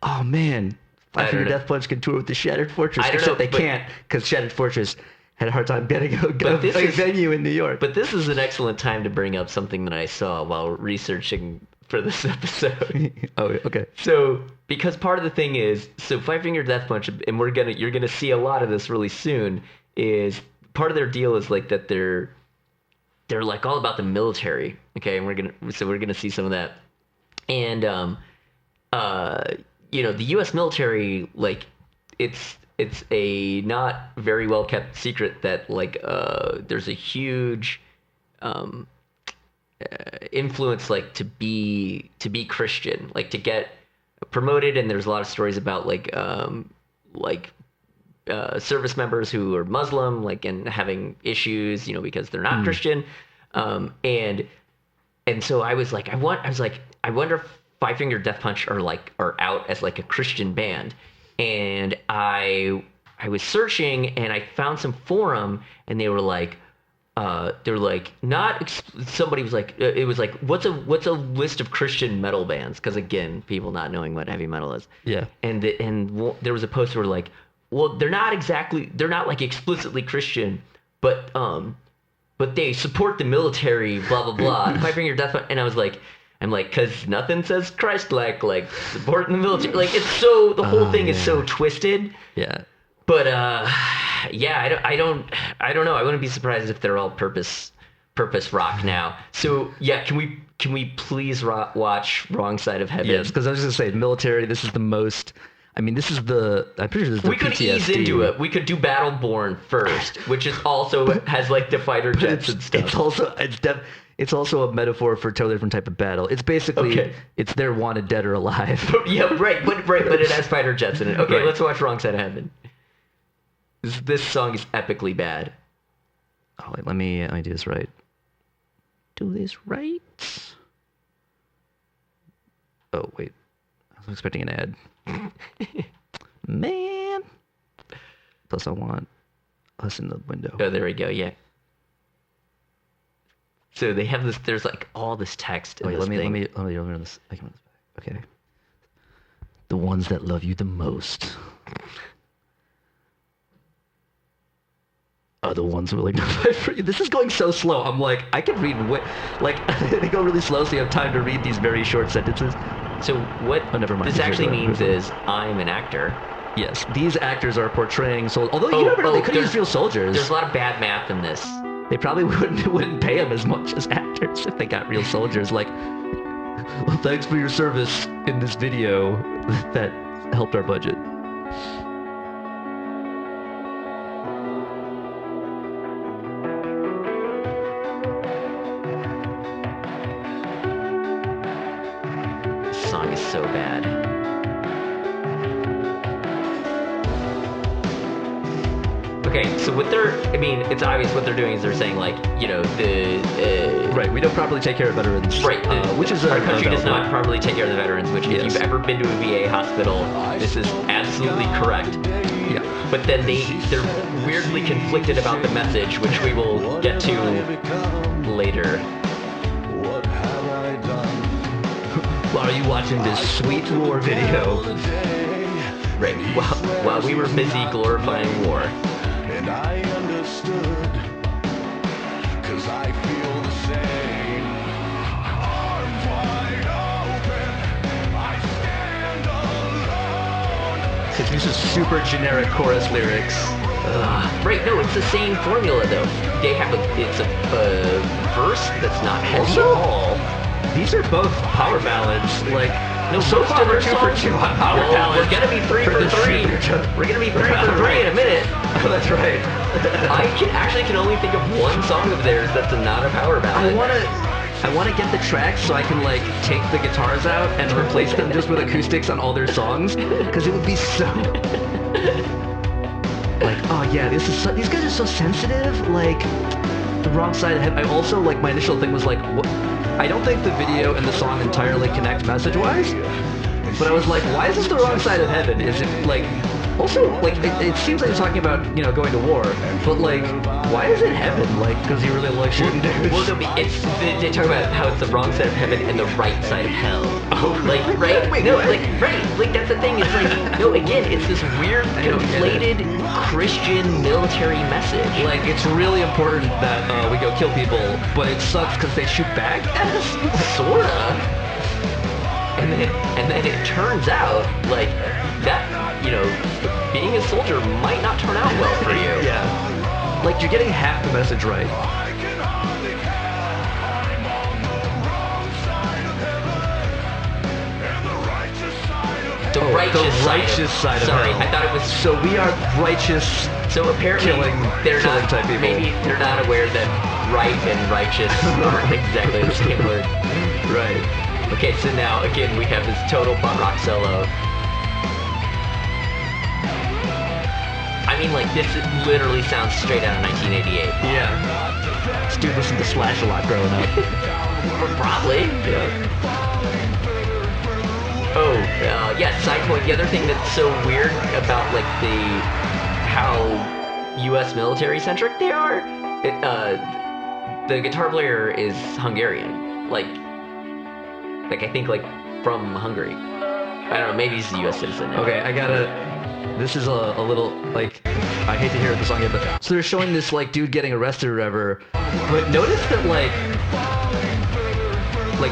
Oh man, I Five don't Finger know. Death Punch can tour with the Shattered Fortress, I don't except know, they but- can't because Shattered Fortress had a hard time getting a this is- venue in New York. but this is an excellent time to bring up something that I saw while researching for this episode. Oh, okay. So, because part of the thing is, so Five Finger Death Punch, and you're gonna see a lot of this really soon. Is part of their deal is like that they're like all about the military, okay? And we're gonna see some of that, and the U.S. military, like it's a not very well kept secret that like there's a huge influence like to be Christian, like to get promoted, and there's a lot of stories about service members who are Muslim, like, and having issues, because they're not Christian, and so I was like, I wonder if Five Finger Death Punch are out as like a Christian band, and I was searching and I found some forum, and they were like. Somebody was like, it was like, what's a list of Christian metal bands? Because again, people not knowing what heavy metal is. Yeah. And there was a post where like, well, they're not like explicitly Christian, but they support the military, blah blah blah. And Five Finger Death Punch, and I'm like, because nothing says Christ-like supporting the military. Like it's so the whole thing is so twisted. Yeah. But yeah, I don't know. I wouldn't be surprised if they're all purpose rock now. So yeah, can we please watch Wrong Side of Heaven? Yes, because I was just gonna say, military. This is the most. I mean, this is the. I'm pretty sure this is the We could ease PTSD. into it. We could do Battleborn first, which is also has like the fighter jets and stuff. It's also a metaphor for a totally different type of battle. It's basically Okay. it's their wanted dead or alive. Yeah, right, but it has fighter jets in it. Okay, Right. let's watch Wrong Side of Heaven. This song is epically bad. Oh, wait, let me do this right. Do this right. Oh wait, I was expecting an ad. Man. Plus, I want us in the window. Oh, there we go. Yeah. So they have this. There's like all this text in Wait, this let me thing. run this. I can run this back. Okay. The ones that love you the most are the ones willing to fight for you. This is going so slow. I'm like, I can read they go really slow, so you have time to read these very short sentences. So what never mind. this actually means is I'm an actor. Yes, these actors are portraying although you never know, they could use real soldiers. There's a lot of bad math in this. They probably wouldn't pay them as much as actors if they got real soldiers. Like, well, thanks for your service in this video that helped our budget. This song is so bad. Okay, so it's obvious what they're doing is they're saying, like, Right, we don't properly take care of veterans. Right, which is our country does not properly take care of the veterans, which if Yes. you've ever been to a VA hospital, this is absolutely correct. Yeah. But then they're weirdly conflicted about the message, which we will get to later. What have I done? While you watching this sweet war video. Right, while we were busy glorifying war. And I understood, 'cause I feel the same. Arms wide open, I stand alone. Because this is super generic chorus lyrics. Right, no, it's the same formula though. They have it's a verse that's not heavy Also- at all. These are both power ballads. Like, No, so most far of we're their 2 for songs- 2 on power Well, ballads. we're gonna be 3 for this 3. shoot. We're gonna be 3 for 3 in a minute. Oh, that's right. I can only think of one song of theirs that's not a power ballad. I wanna get the tracks so I can like take the guitars out and replace them just with acoustics on all their songs, because it would be so like, oh yeah, these guys are so sensitive. Like, the wrong side of heaven. I also, like, my initial thing was like, what? I don't think the video and the song entirely connect message-wise, but I was like, why is this the wrong side of heaven? Is it like, also, like, it seems like you're talking about, going to war, but like, why is it heaven? Like, because you really like shooting dudes? Well, they talk about how it's the wrong side of heaven and the right side of hell. Oh, like, right? Wait, no, what? like that's the thing. It's like, no, again, it's this weird, don't get it. conflated Christian military message. Like, it's really important that we go kill people, but it sucks because they shoot back at us. Sorta. And then it turns out, like, that, being a soldier might not turn out well for you. Yeah. Like, you're getting half the message right. The righteous side of Sorry, hell. I thought it was. So we are righteous. So apparently killing type people. Maybe they're not aware that right and righteous aren't exactly the same word. Right. Okay, so now again we have this total butt rock solo. I mean, like, this literally sounds straight out of 1988. Yeah. This dude listened to Slash a lot growing up. Probably. Yeah. Oh, yeah, side point. The other thing that's so weird about, like, how U.S. military-centric they are, the guitar player is Hungarian. Like, I think, like, from Hungary. I don't know, maybe he's a U.S. citizen now. Okay, this is a little, like, I hate to hear the song yet, but so they're showing this, like, dude getting arrested or whatever, but notice that,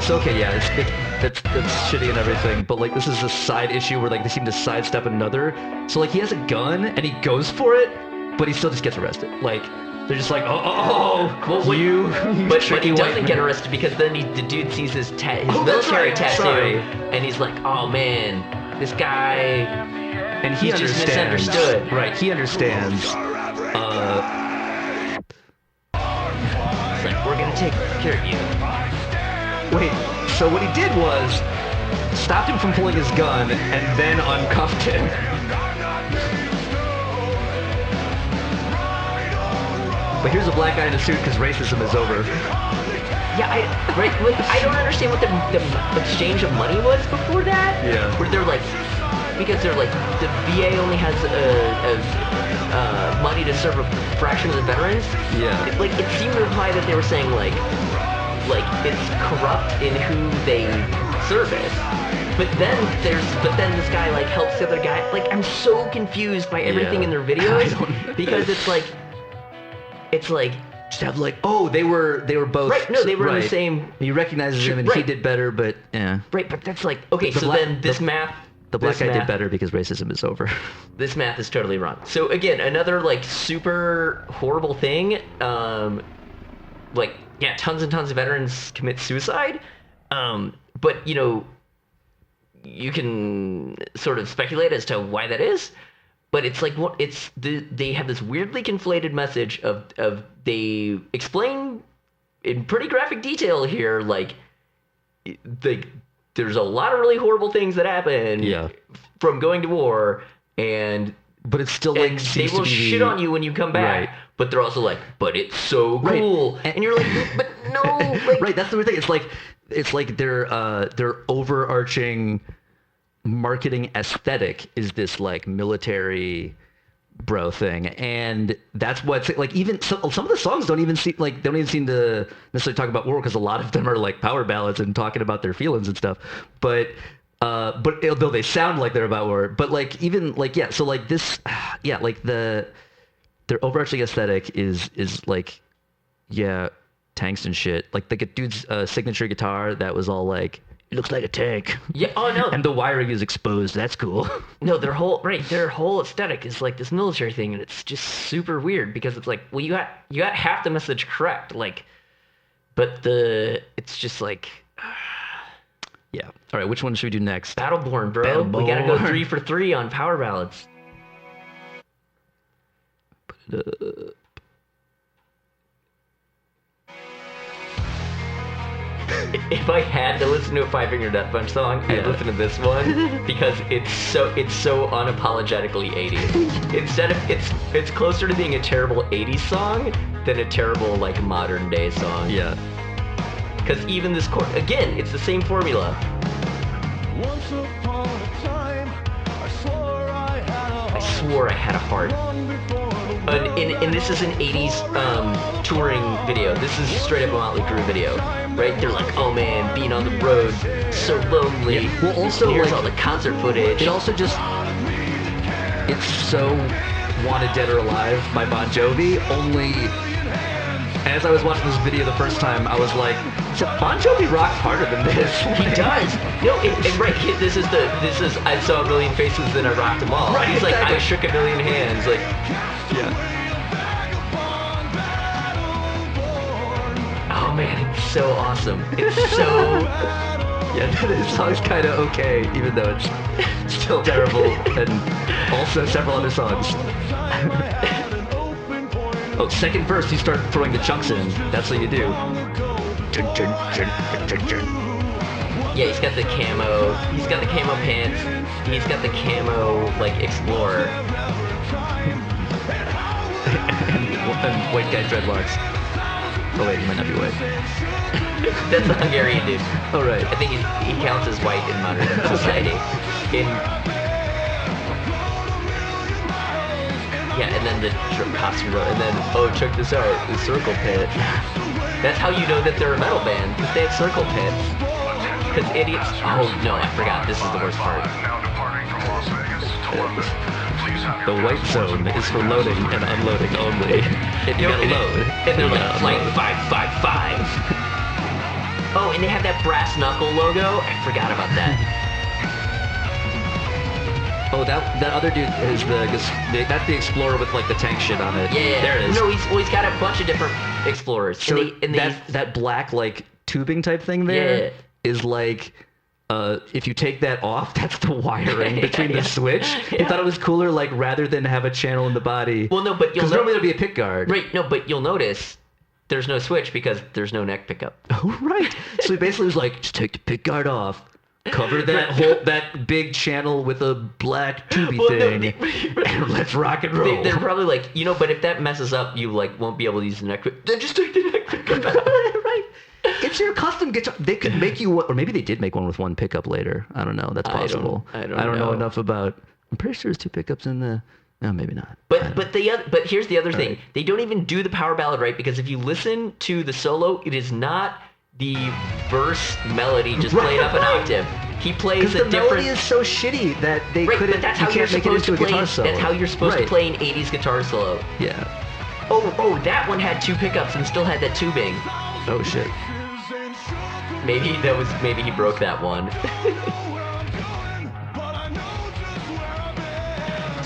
so okay, yeah, it's shitty and everything, but, like, this is a side issue where, like, they seem to sidestep another, so, like, he has a gun, and he goes for it, but he still just gets arrested. Like, they're just like, But he doesn't get arrested because then the dude sees his military tattoo, and he's like, oh man, this guy, and he he's just understands. misunderstood. Right, he understands. It's like, we're gonna take care of you. Wait, so what he did was stopped him from pulling his gun and then uncuffed him. But here's a black guy in a suit because racism is over. Yeah, I don't understand what the exchange of money was before that. Yeah. Where they're like, because they're like, the VA only has money to serve a fraction of the veterans. Yeah. It seemed to imply that they were saying like it's corrupt in who they service. But then this guy like helps the other guy. Like, I'm so confused by everything Yeah. in their videos I don't- because it's like, it's like Just have like, oh, they were both right. No, they were in the right. same. He recognizes him, and he Right. did better, but yeah. Right, but that's like okay. The So black- then this math. The black this guy did math- better because racism is over. This math is totally wrong. So again, another like super horrible thing. Like yeah, tons and tons of veterans commit suicide. But you know, you can sort of speculate as to why that is. But it's like what they have this weirdly conflated message of they explain in pretty graphic detail here like there's a lot of really horrible things that happen Yeah. from going to war and But it's still like and they seems to will be shit on you when you come back, Right. but they're also like, but it's so Right. cool, and you're like, but no, like, Right, that's the weird thing. It's like their overarching marketing aesthetic is this like military bro thing, and that's what's like. Even some of the songs don't even seem to necessarily talk about war, because a lot of them are like power ballads and talking about their feelings and stuff. But though they sound like they're about war, but like even like yeah, so like this, yeah, like their overarching aesthetic is like yeah, tanks and shit. Like the dude's signature guitar that was all like, it looks like a tank. yeah, oh no, And the wiring is exposed. That's cool. no, their whole aesthetic is like this military thing, and it's just super weird because it's like, well, you got half the message correct, like, but it's just like. Yeah. All right. Which one should we do next? Battleborn, bro. We gotta go Battleborn. 3 for 3 on power ballads. If I had to listen to a Five Finger Death Punch song, I'd Yeah. listen to this one because it's so unapologetically 80s. It's closer to being a terrible 80s song than a terrible like modern day song. Yeah. Because even this chord, again, it's the same formula. Once upon a time, I swore I had a heart. I swore I had a heart. Long before the And this is an 80s touring video. This is straight up a Motley Crue video, right? They're like, oh man, being on the road, so lonely. Yeah. Well, also, here's like, all the concert footage. It also just, it's so Wanted Dead or Alive by Bon Jovi, only as I was watching this video the first time, I was like, Bon Jovi rocks harder than this. He does. No, and right, this is I saw a million faces and I rocked them all. Right, He's like, exactly. I shook a million hands. Like, Yeah. oh man, it's so awesome. It's so. Yeah, this song's kind of okay, even though it's still terrible, and also several other songs. Oh, second verse, you start throwing the chunks in. That's what you do. Yeah, he's got the camo. He's got the camo pants. He's got the camo like Explorer. And white guy dreadlocks. Oh wait, he might not be white. That's the Hungarian dude. Oh right. I think he counts as white in modern society. Yeah, and then the costume, and then check this out, the circle pit. That's how you know that they're a metal band, because they have circle pits. Because idiots. Oh no, I forgot. This is the worst part. Now departing from Las Vegas to London. Please have The your white zone is for loading and unloading only. If you gotta load. And they're you like, gotta flight load. 555. Oh, and they have that brass knuckle logo. I forgot about that. Oh, that other dude is that's the Explorer with like the tank shit on it. Yeah, There it is. No, he's got a bunch of different Explorers. So and they, that black like tubing type thing there is Yeah. like if you take that off, that's the wiring between Yeah. the switch. I Yeah. thought it was cooler, like rather than have a channel in the body. Well, no, but you'll because normally there'd be a pick guard. right. No, but you'll notice there's no switch because there's no neck pickup. Oh, right. So he basically was like, just take the pick guard off. Cover that big channel with a black tubey Well, no, thing, and let's rock and roll. They're probably like, but if that messes up, you like won't be able to use the neck pickup. Then just take the neck pickup out. Right. It's your custom guitar. They could make you one, or maybe they did make one with one pickup later. I don't know. That's I don't- possible. I don't know know. enough about. I'm pretty sure there's 2 pickups in the. No, maybe not. But here's the other thing. right. They don't even do the power ballad right because if you listen to the solo, it is not the verse melody just Right, played up an right. octave. He plays Because a the different. melody is so shitty that they Right, couldn't. but that's you how you're can't make it supposed into to a play. guitar solo. That's how you're supposed to Right. play an '80s guitar solo. Yeah. Oh, that one had 2 pickups and still had that tubing. Oh shit. Maybe he broke that one.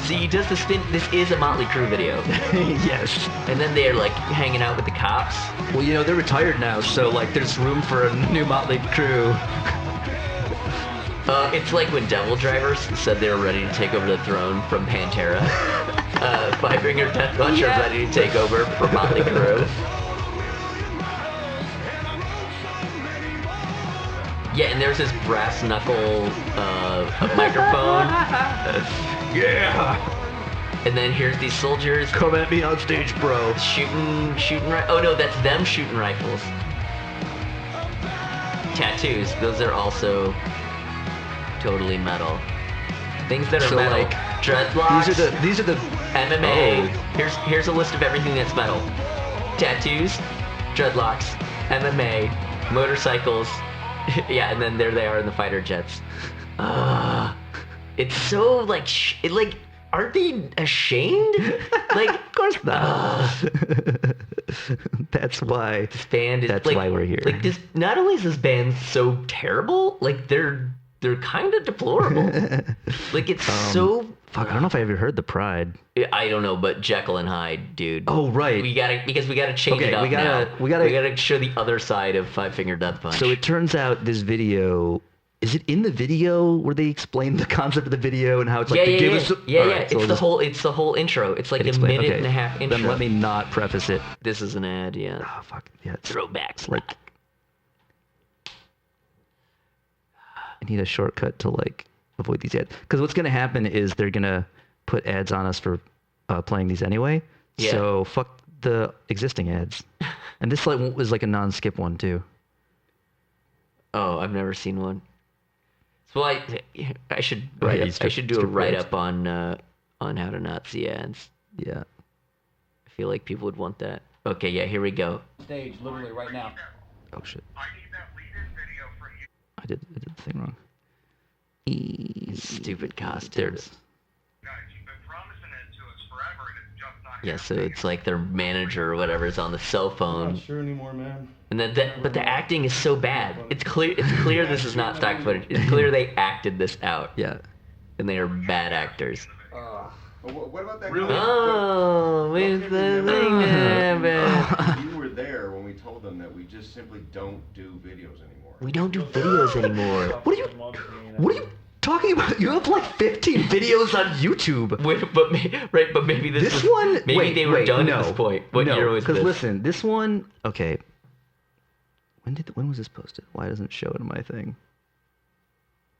See, he does the spin. This is a Motley Crue video. Yes. And then they're like hanging out with the cops. Well, you know, they're retired now, so like there's room for a new Motley Crue. It's like when Devil Drivers said they were ready to take over the throne from Pantera. Five Finger Death Punch are ready to take over for Motley Crue. Yeah, and there's this brass knuckle microphone. Yeah. And then here's these soldiers. Come at me on stage, bro. Shooting right. Oh no, that's them shooting rifles. Tattoos. Those are also totally metal. Things that are So, metal. like, Dreadlocks. These are the MMA. Oh. Here's a list of everything that's metal. Tattoos, dreadlocks, MMA, motorcycles. Yeah, and then there they are in the fighter jets. It's so like aren't they ashamed? Like, of course not. That's why. This band is That's like, why we're here. Like this. Not only is this band so terrible, like they're kind of deplorable. Like it's so. Fuck, I don't know if I ever heard the Pride. I don't know, but Jekyll and Hyde, dude. Oh right. We gotta change Okay, it up we gotta- now. we gotta- show the other side of Five Finger Death Punch. So it turns out this video. Is it in the video where they explain the concept of the video and how it's like yeah, to yeah, give yeah, us? yeah, All yeah. right, so It's we'll the whole intro. It's like a explain- minute okay. and a half intro. Then let me not preface it. This is an ad, yeah. Oh fuck yeah. It's Throwbacks. like I need a shortcut to like avoid these ads because what's gonna happen is they're gonna put ads on us for playing these anyway. Yeah. So fuck the existing ads. And this like was like a non-skip one too. Oh, I've never seen one. So I should Oh, write yeah, up, strip- I should do a strip write clubs. up on how to not see ads. Yeah. I feel like people would want that. Okay, yeah, here we go. Stage, literally right now. Oh shit. I need that lead-in video from you. I did the thing wrong. Stupid costumes. There it is. Guys, you've been promising it to us forever, and it's just not Yeah, so happening. it's like their manager or whatever is on the cell I'm phone. not sure anymore, man. And then but the acting is so bad. It's clear this is not stock footage. It's clear they acted this out. Yeah. And they are bad actors. What about that Really? guy? Oh, where's the thing that happened? You were there when we told them that we just simply don't do videos anymore. We don't do videos anymore. What are you talking about? You have like 15 videos on YouTube. Wait, but maybe this This was, one, maybe wait, they were wait, done no, at this point. What no, year was because this? listen, this one, okay. When was this posted? Why doesn't it show it in my thing?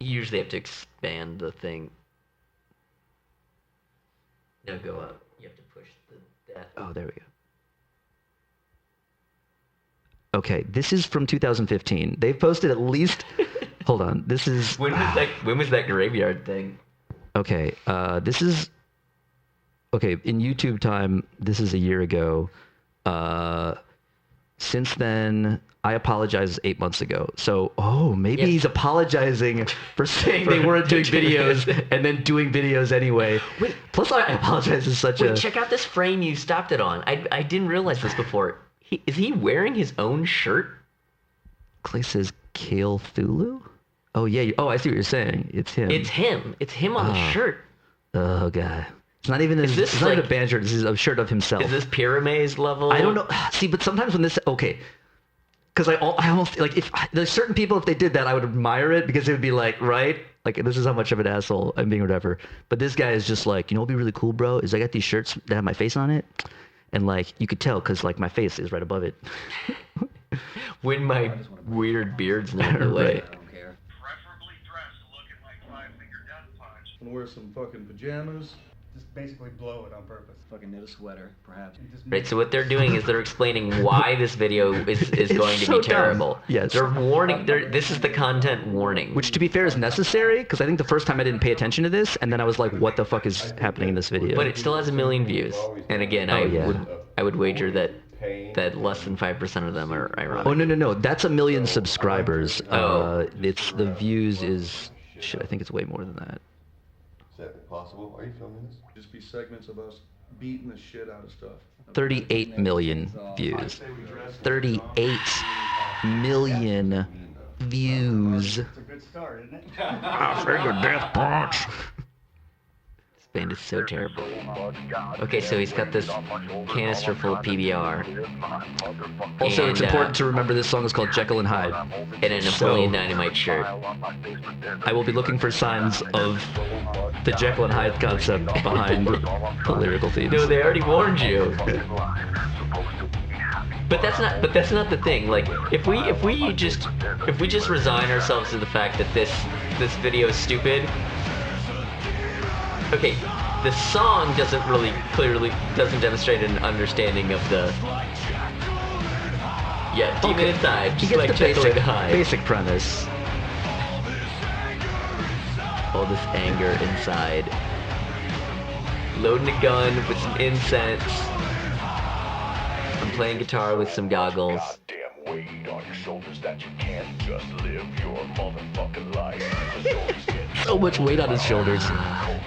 You usually have to expand the thing. No, go up. You have to push that. Oh, there we go. Okay, this is from 2015. They've posted at least. Hold on, this is. When was that graveyard thing? Okay, this is. Okay, in YouTube time, this is a year ago. Since then, I apologized 8 months ago. So, maybe Yes. he's apologizing for saying they weren't doing videos and then doing videos anyway. Wait. Plus, I apologize is such Wait, a. check out this frame you stopped it on. I didn't realize this before. Is he wearing his own shirt? Clay says Kale Thulu? Oh, yeah. I see what you're saying. It's him. It's him. It's him on the Ah. shirt. Oh, God. It's not even Is this it's not even like- a band shirt. This is a shirt of himself. Is this Pyrames level? I don't know. See, but sometimes when this, okay, because I almost like if there's certain people if they did that I would admire it because it would be like right like this is how much of an asshole I'm being or whatever. But this guy is just like, you know what'd be really cool, bro, is I got these shirts that have my face on it, and like you could tell because like my face is right above it. When my weird beard's not in the way. Right. I don't care. Preferably dressed looking like Five Finger Death Punch. I'm gonna wear some fucking pajamas. Just basically blow it on purpose. Fucking knit a sweater, perhaps. And just Right, so what they're doing is they're explaining why this video is It's going to so be terrible. dumb. Yes. They're warning. This is the content warning. Which, to be fair, is necessary because I think the first time I didn't pay attention to this, and then I was like, "What the fuck is happening in this video?" But it still has 1 million views. And again, yeah. I would wager that less than 5% of them are ironic. Oh no, that's 1 million subscribers. Oh. It's the views is shit. I think it's way more than that. Is that possible? Are you filming this? Just be segments of us beating the shit out of stuff. 38 million views. 38 million views. It's a good start, isn't it? I figured death punch. This band is so terrible. Okay, so he's got this canister full of PBR. Also, it's And, important to remember this song is called Jekyll and Hyde. And a Napoleon Dynamite shirt. I will be looking for signs of the Jekyll and Hyde concept behind the lyrical themes. No, they already warned you. But that's not the thing. Like, if we just resign ourselves to the fact that this video is stupid. Okay, the song doesn't demonstrate an understanding of the demon inside, He just gets like the Jekyll and Hyde. basic premise. All this anger inside. Loading a gun with some incense. I'm playing guitar with some goggles. Goddamn weight on your shoulders that you can't just live your motherfucking life. The stories get So much weight on his shoulders.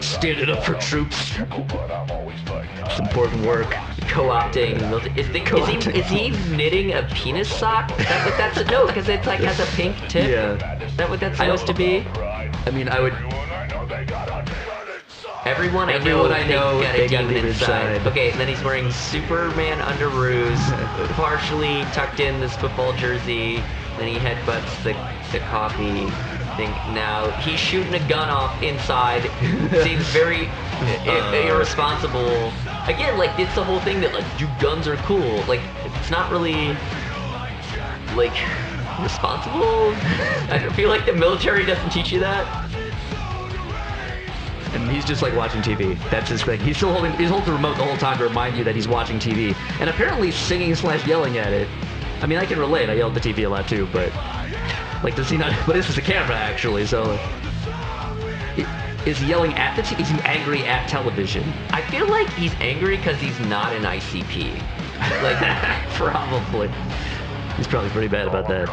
Standing up for troops. but I'm always fighting. It's important work. Co-opting. Is he knitting a penis sock? Is that what that's? No, because it's like has a pink tip. Yeah. Is that what that's supposed to be? I mean, I would. Everyone I know they got a demon inside. Okay, and then he's wearing Superman underoos, partially tucked in this football jersey. Then he headbutts the coffee thing. Now he's shooting a gun off inside. Seems very irresponsible. Again, like it's the whole thing that like guns are cool. Like it's not really like responsible. I feel like the military doesn't teach you that. And he's just like watching TV. That's his thing. He's holding the remote the whole time to remind you that he's watching TV. And apparently singing / yelling at it. I mean, I can relate. I yell at the TV a lot too, but like, does he not? But this is a camera actually, so. Is he yelling at the TV? Is he angry at television? I feel like he's angry because he's not an ICP. Like, probably. He's probably pretty bad about that.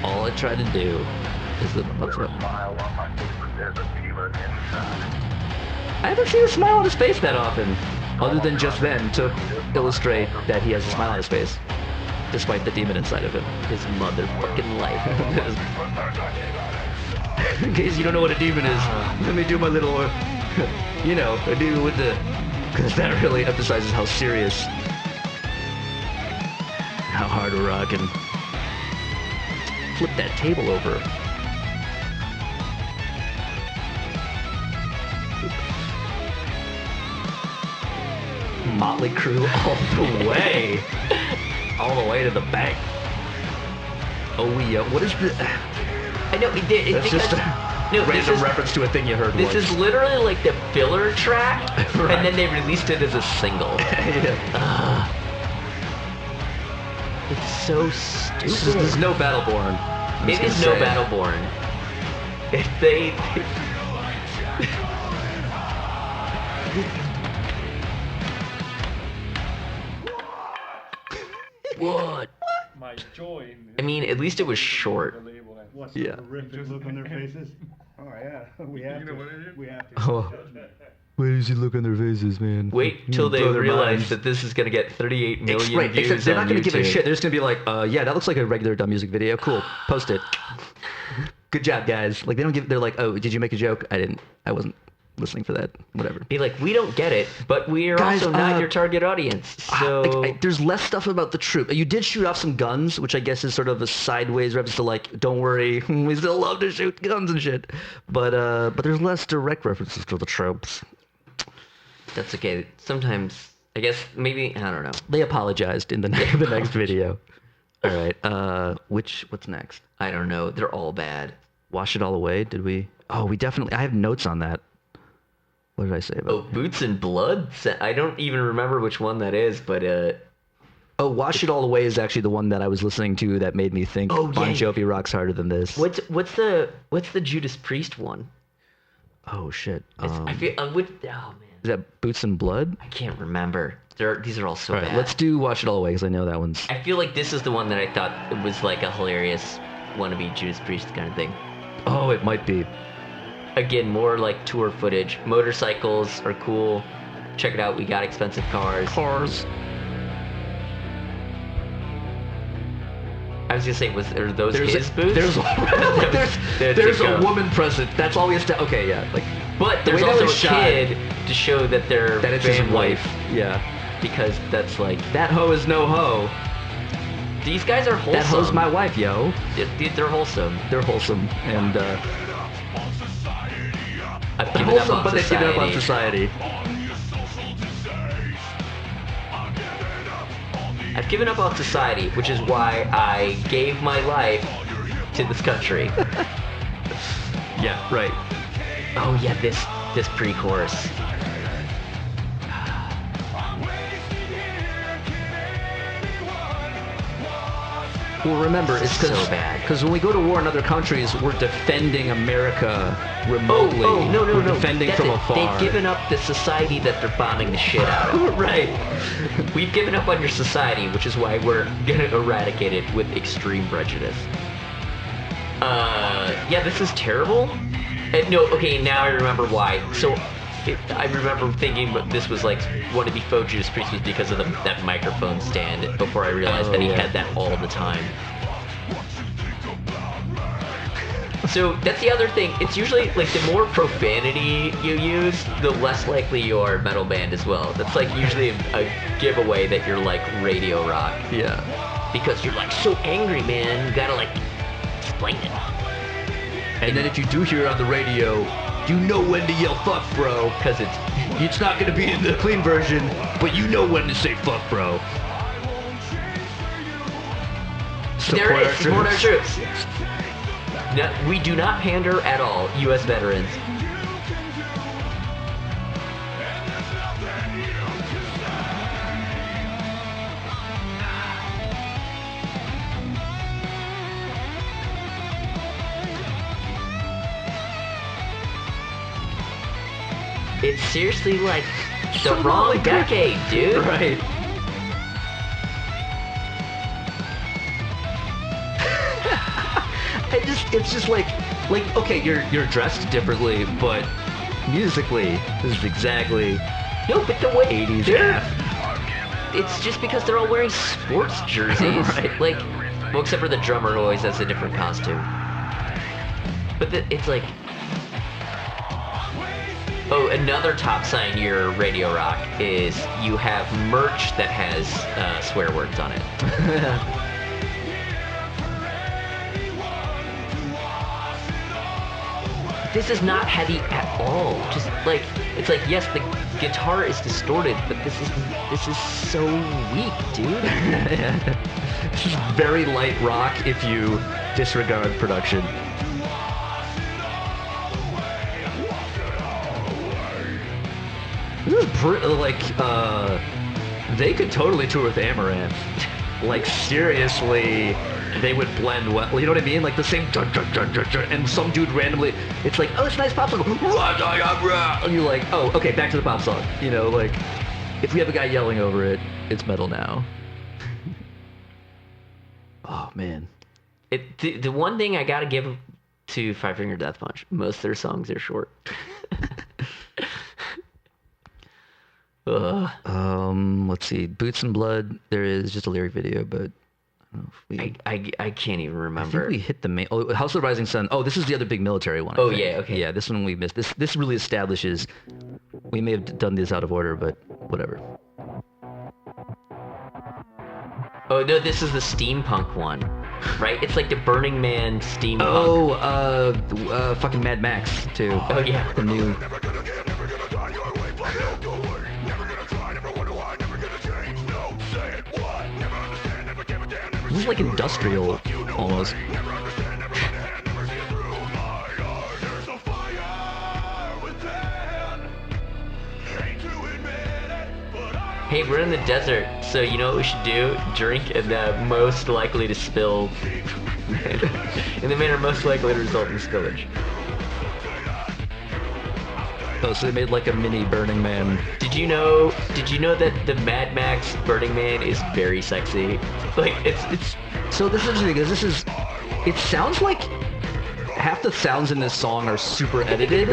All I try to do is the. What's up? I haven't seen a smile on his face that often, other than just then to illustrate that he has a smile on his face, despite the demon inside of him. His motherfucking life. In case you don't know what a demon is, let me do my little, I do with the, because that really emphasizes how serious, how hard we're rocking. Flip that table over. Motley Crue all the way. All the way to the bank. Oh, what is the... I know, That's just a random reference to a thing you heard This once. is literally like the filler track, Right. and then they released it as a single. Yeah. It's so stupid. There's no Battleborn. It is no Battleborn. If they... What? My joy. I mean, at least it was short. What's Yeah. the horrific look on their faces? Oh yeah, we have to. We have to. Oh. Where does he look on their faces, man? Wait till they Blow their realize minds. that this is gonna get 38 million Right, views except they're not on gonna give a YouTube. shit. They're just gonna be like, yeah, that looks like a regular dumb music video. Cool, post it. Good job, guys. Like they don't give. They're like, oh, did you make a joke? I didn't. I wasn't listening for that. Whatever. Be like, we don't get it, but we are Guys, also not your target audience. So there's less stuff about the troop. You did shoot off some guns, which I guess is sort of a sideways reference to like, don't worry, we still love to shoot guns and shit. But there's less direct references to the troops. that's okay. Sometimes, I guess, maybe, I don't know. They apologized in the next video. All right. What's next? I don't know. They're all bad. Wash It All Away. Did we? Oh, we definitely. I have notes on that. What did I say about? Oh, Boots and Blood? I don't even remember which one that is, but Oh, Wash It All Away is actually the one that I was listening to that made me think Oh, Bon yeah. Jovi rocks harder than this. what's the Judas Priest one? Oh shit. I feel oh man, Is that Boots and Blood? I can't remember. These are all so All right, bad. let's do Wash It All Away because I know that one's. I feel like this is the one that I thought it was like a hilarious wannabe Judas Priest kind of thing. Oh, it might be. again, more like tour footage. Motorcycles are cool. Check it out. We got expensive cars. I was gonna say, are those his boots? There's a woman present. That's all we have to. Okay, yeah. Like, but there's also a kid to show that they're that it's his wife. Yeah, because that's like that hoe is no hoe. These guys are wholesome. That hoe's my wife, yo. They're wholesome. They're wholesome, and I've given up on but they've given up on society. I've given up on society, which is why I gave my life to this country. Yeah, right. Oh yeah, this pre-chorus. Well, remember, it's so bad. Because when we go to war in other countries, we're defending America remotely. Oh, no. We're defending from afar. They've given up the society that they're bombing the shit out of. Right. We've given up on your society, which is why we're gonna eradicate it with extreme prejudice. Yeah, this is terrible. No, okay, now I remember why. So, I remember thinking this was like one of the faux Judas Priest was because of that microphone stand before I realized that he had that all the time. So that's the other thing. It's usually like the more profanity you use, the less likely you are a metal band as well. That's like usually a giveaway that you're like radio rock. Yeah. Because you're like so angry, man. You gotta like explain it. And then if you do hear it on the radio, you know when to yell fuck bro, because it's not going to be in the clean version, but you know when to say fuck bro. There it is, support our troops. No, we do not pander at all, U.S. veterans. It's seriously like the wrong decade, dude. Right. It's just like okay, you're dressed differently, but musically, this is exactly no, but the way 80s it's just because they're all wearing sports jerseys, right? Like, well, except for the drummer who always has a different costume. But it's like. Oh, another top sign your radio rock is you have merch that has swear words on it. This is not heavy at all. Just like it's like yes, the guitar is distorted, but this is so weak, dude. This is very light rock if you disregard production. This is they could totally tour with Amaranth. Like, seriously, they would blend well. You know what I mean? Like, the same and some dude randomly, it's like, oh, it's a nice pop song. And you're like, oh, okay, back to the pop song. You know, like, if we have a guy yelling over it, it's metal now. Oh, man. The one thing I gotta give to Five Finger Death Punch, most of their songs are short. Let's see. Boots and Blood. There is just a lyric video, but I don't know if I can't even remember. I think we hit the main. Oh, House of the Rising Sun. Oh, this is the other big military one. Oh yeah, okay. Yeah, this one we missed. This really establishes. We may have done this out of order, but whatever. Oh no, this is the steampunk one, right? It's like the Burning Man steampunk. Oh, fucking Mad Max too. Oh yeah, the new. This is like industrial, almost. Hey, we're in the desert, so you know what we should do? Drink in the most likely to spill, in the manner most likely to result in spillage. Oh, so they made like a mini Burning Man. Did you know that the Mad Max Burning Man is very sexy? Like, it's... So this is interesting, because it sounds like half the sounds in this song are super edited.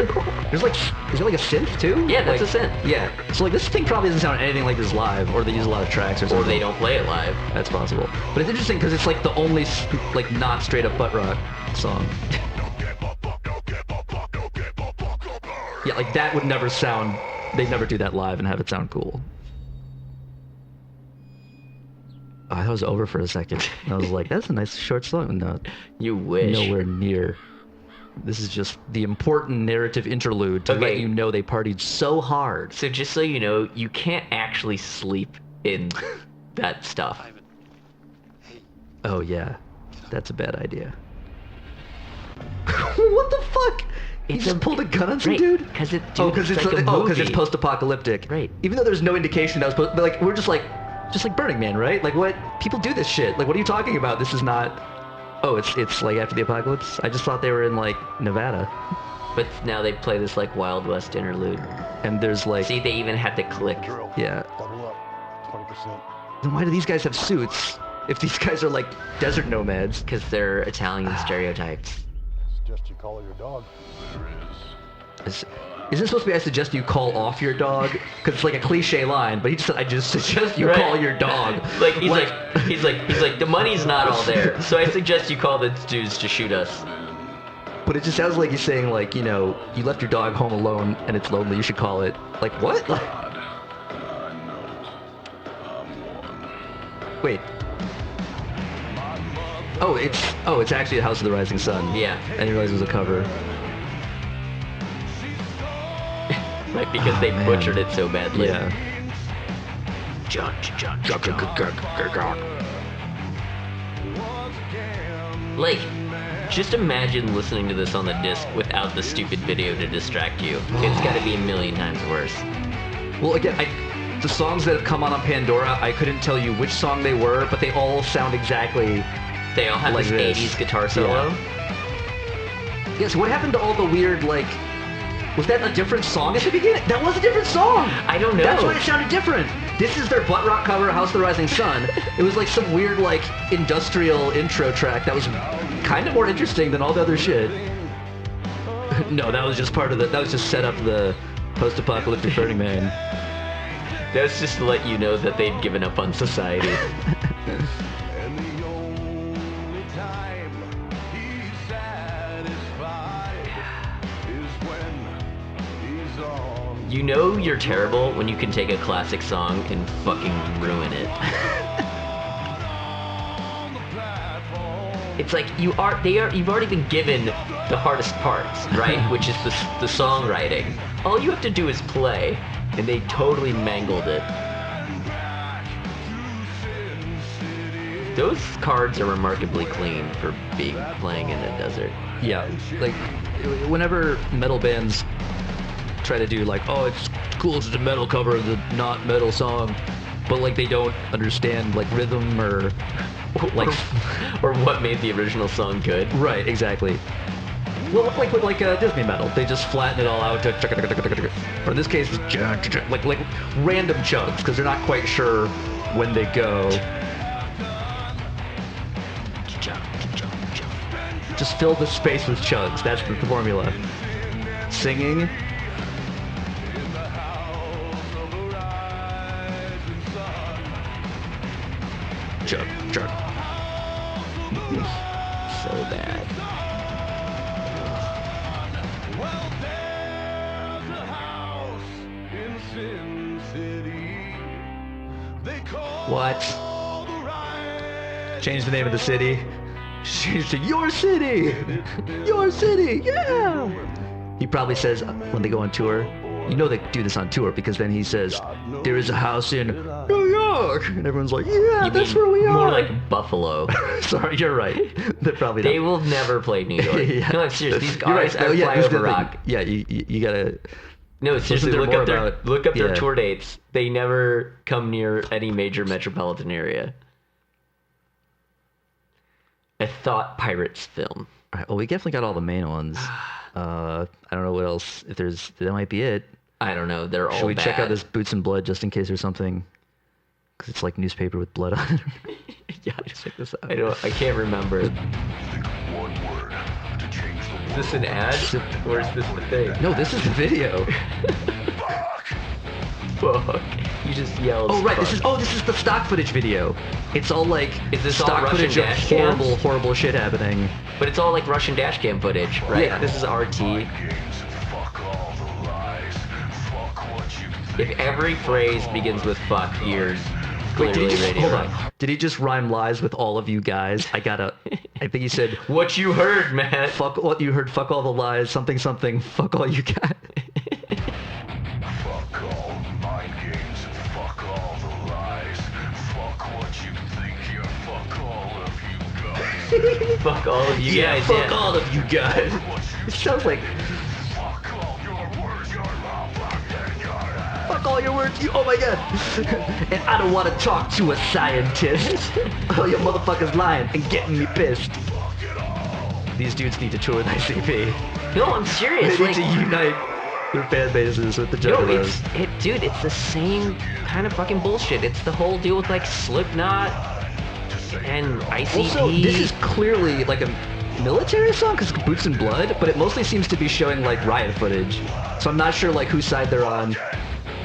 Is there like a synth too? Yeah, that's like, a synth. Yeah. So like this thing probably doesn't sound anything like this live, or they use a lot of tracks or something. Or they don't play it live. That's possible. But it's interesting because it's like the only like not straight up butt rock song. Yeah, like that would never sound. They'd never do that live and have it sound cool. Oh, that was over for a second. I was like, that's a nice short song. No, You wish. nowhere near. This is just the important narrative interlude to let Okay. you know they partied so hard. So just so you know, you can't actually sleep in that stuff. Oh yeah, that's a bad idea. What the fuck? He It's just a- pulled a gun on some right, dude? 'cause it- oh, dude, because it's it's, like a oh, 'cause it's movie. post-apocalyptic. Right. Even though there's no indication that was but like we're just like Burning Man, right? Like what? People do this shit. Like what are you talking about? This is not. Oh, it's like after the apocalypse. I just thought they were in like Nevada, But now they play this like Wild West interlude. and there's like See, they even have to click. yeah. Double up, 20%. Then why do these guys have suits? If these guys are like desert nomads. Because they're Italian stereotypes. Suggest you call your dog. Isn't it supposed to be I suggest you call off your dog? Because it's like a cliche line, but he just said I just suggest you Right. call your dog. Like he's like the money's not all there, so I suggest you call the dudes to shoot us. But it just sounds like he's saying like, you know, you left your dog home alone and it's lonely, you should call it. Like what? Wait. Oh, it's actually the House of the Rising Sun. Yeah. I didn't realize it was a cover. Right, because they man. butchered it so badly. Yeah. Like, just imagine listening to this on the disc without the stupid video to distract you. It's got to be a million times worse. Well, again, the songs that have come on Pandora, I couldn't tell you which song they were, but they all sound exactly They all have like this this. 80s guitar solo. Yeah, so what happened to all the weird, like, was that a different song at the beginning? That was a different song! I don't know. That's why it sounded different. This is their butt rock cover, House of the Rising Sun. It was like some weird, like, industrial intro track that was kind of more interesting than all the other shit. No, that was just part of that was just set up the post-apocalyptic Burning Man. That was just to let you know that they'd given up on society. And the only time he's satisfied is when he's on. You know you're terrible when you can take a classic song and fucking ruin it. It's like you've already been given the hardest parts, right? Which is the songwriting. All you have to do is play, and they totally mangled it. Those cards are remarkably clean for playing in a desert. Yeah, like, whenever metal bands try to do, like, oh, it's cool, it's a metal cover of the not metal song, but, like, they don't understand, like, rhythm or, like... or what made the original song good. Right, exactly. Well, like with Disney metal, they just flatten it all out. Or in this case, it's like random chunks because they're not quite sure when they go. Just fill the space with chunks. That's the formula. Singing. Chug, chug. So bad. Well, there's a house in Sin City. They call What? the right. Change the name of the city. Change to Your City! Your City! Yeah! He probably says when they go on tour, you know they do this on tour because then he says, there is a house in New York! And everyone's like, yeah, You that's mean where we are! more like Buffalo. Sorry, you're right. They probably They don't. will never play New York. Yeah. No, I'm serious. These You're guys right. are Oh, yeah, this is the flyover thing. rock. Yeah, you gotta... No, seriously, there look more up their about- look up their yeah. tour dates. They never come near any major metropolitan area. A Thought Pirates film. All right, well, we definitely got all the main ones. I don't know what else. If there's... That might be it. I don't know. They're all Should we bad. check out this Boots and Blood just in case there's something? Because it's like newspaper with blood on it. Yeah, check this out. I can't remember. One word to change the Is this an ad? Or is this the thing? No, this is the video. Fuck. You just yelled. Oh right, fuck. this is the stock footage video. It's all like Is this all stock Russian footage of dash cams? horrible shit happening. But it's all like Russian dashcam footage, right? Yeah. This is RT. If every phrase begins with fuck, you're Wait, clearly radio. hold on. Did he just rhyme lies with all of you guys? I think he said, What you heard, man. fuck what you heard, fuck all the lies, something, fuck all you got. Fuck all mind games, fuck all the lies, fuck what you think you're, fuck all of you guys. Fuck all of you guys. fuck all of you guys. It sounds like, Fuck all your words, your mouth, and your head. fuck all your words, oh my god. And I don't want to talk to a scientist. Oh, your motherfucker's lying and getting me pissed. These dudes need to tour with ICP. No, I'm serious. They need Like, to unite their fan bases with the yo, Juggalos. dude, it's the same kind of fucking bullshit. It's the whole deal with like Slipknot and ICP. Also, this is clearly like a military song because it's Boots and Blood, but it mostly seems to be showing like riot footage. So I'm not sure like whose side they're on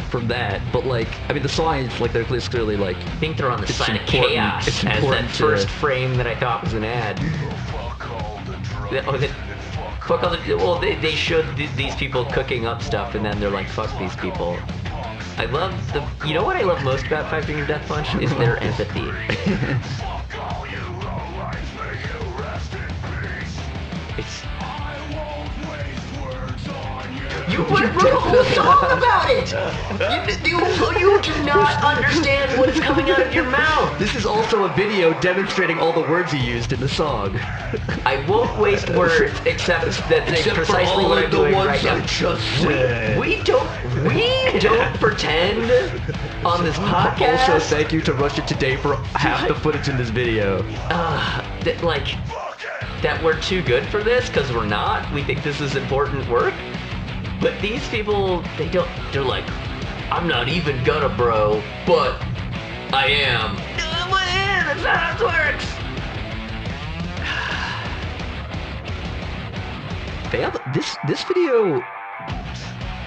from that. But like, I mean, the song is like they're clearly like. I think they're on the It's side of important- chaos it's as that important to- first frame that I thought was an ad. Fuck all the, well, they showed these people cooking up stuff, and then they're like, fuck these people. I love you know what I love most about Five Finger Death Punch is their empathy. It's you wrote a whole song about it. You do not understand what is coming out of your mouth. This is also a video demonstrating all the words he used in the song. I won't waste words except that they precisely what I'm doing right now. just said. We don't pretend on this podcast. Also, thank you to Russia Today for half the footage in this video. That we're too good for this because we're not. We think this is important work. But these people, they're like, I'm not even gonna, bro, but I am. That's not how it works. They have, this video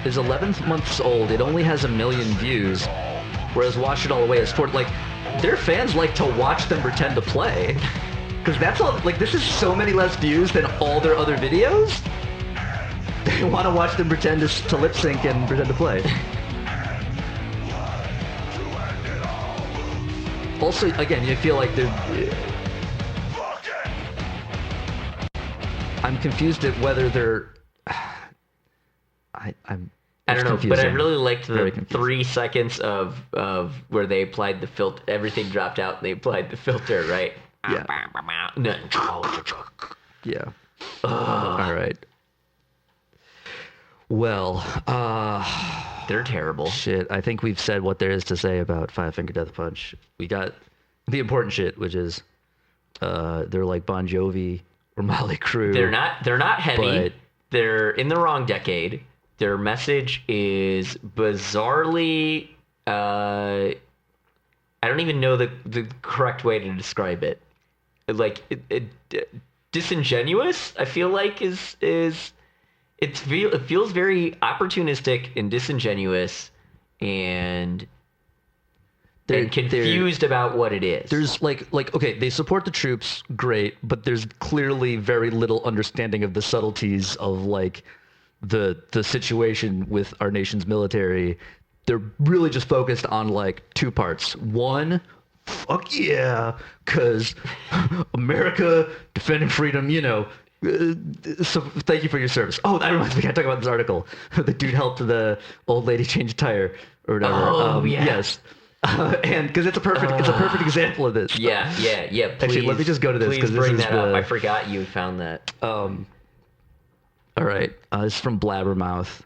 is 11 months old. It only has 1 million views, whereas Wash It All Away is like their fans like to watch them pretend to play, because that's all. Like this is so many less views than all their other videos. They want to watch them pretend to lip sync and pretend to play. Also, again, you feel like they're. I'm confused at whether they're. I don't know, but I really liked the confusing. 3 seconds of where they applied the filter. Everything dropped out and they applied the filter, right? Yeah. Yeah. All right. Well, They're terrible. shit. I think we've said what there is to say about Five Finger Death Punch. We got the important shit, which is they're like Bon Jovi or Mötley Crüe. They're not heavy. But- They're in the wrong decade. Their message is bizarrely I don't even know the correct way to describe it. Like disingenuous, I feel like is it feels very opportunistic and disingenuous and confused about what it is. There's like okay, they support the troops, great, but there's clearly very little understanding of the subtleties of like the situation with our nation's military. They're really just focused on like 2 parts. One, fuck yeah, because America defending freedom, you know. So thank you for your service. Oh, that reminds me, I talk about this article. The dude helped the old lady change a tire or whatever. Oh, yeah. Yes. And because it's a perfect example of this. Yeah. Please, Actually, let me just go to this, Please 'cause this bring is that up. the- I forgot you found that. All right. This is from Blabbermouth.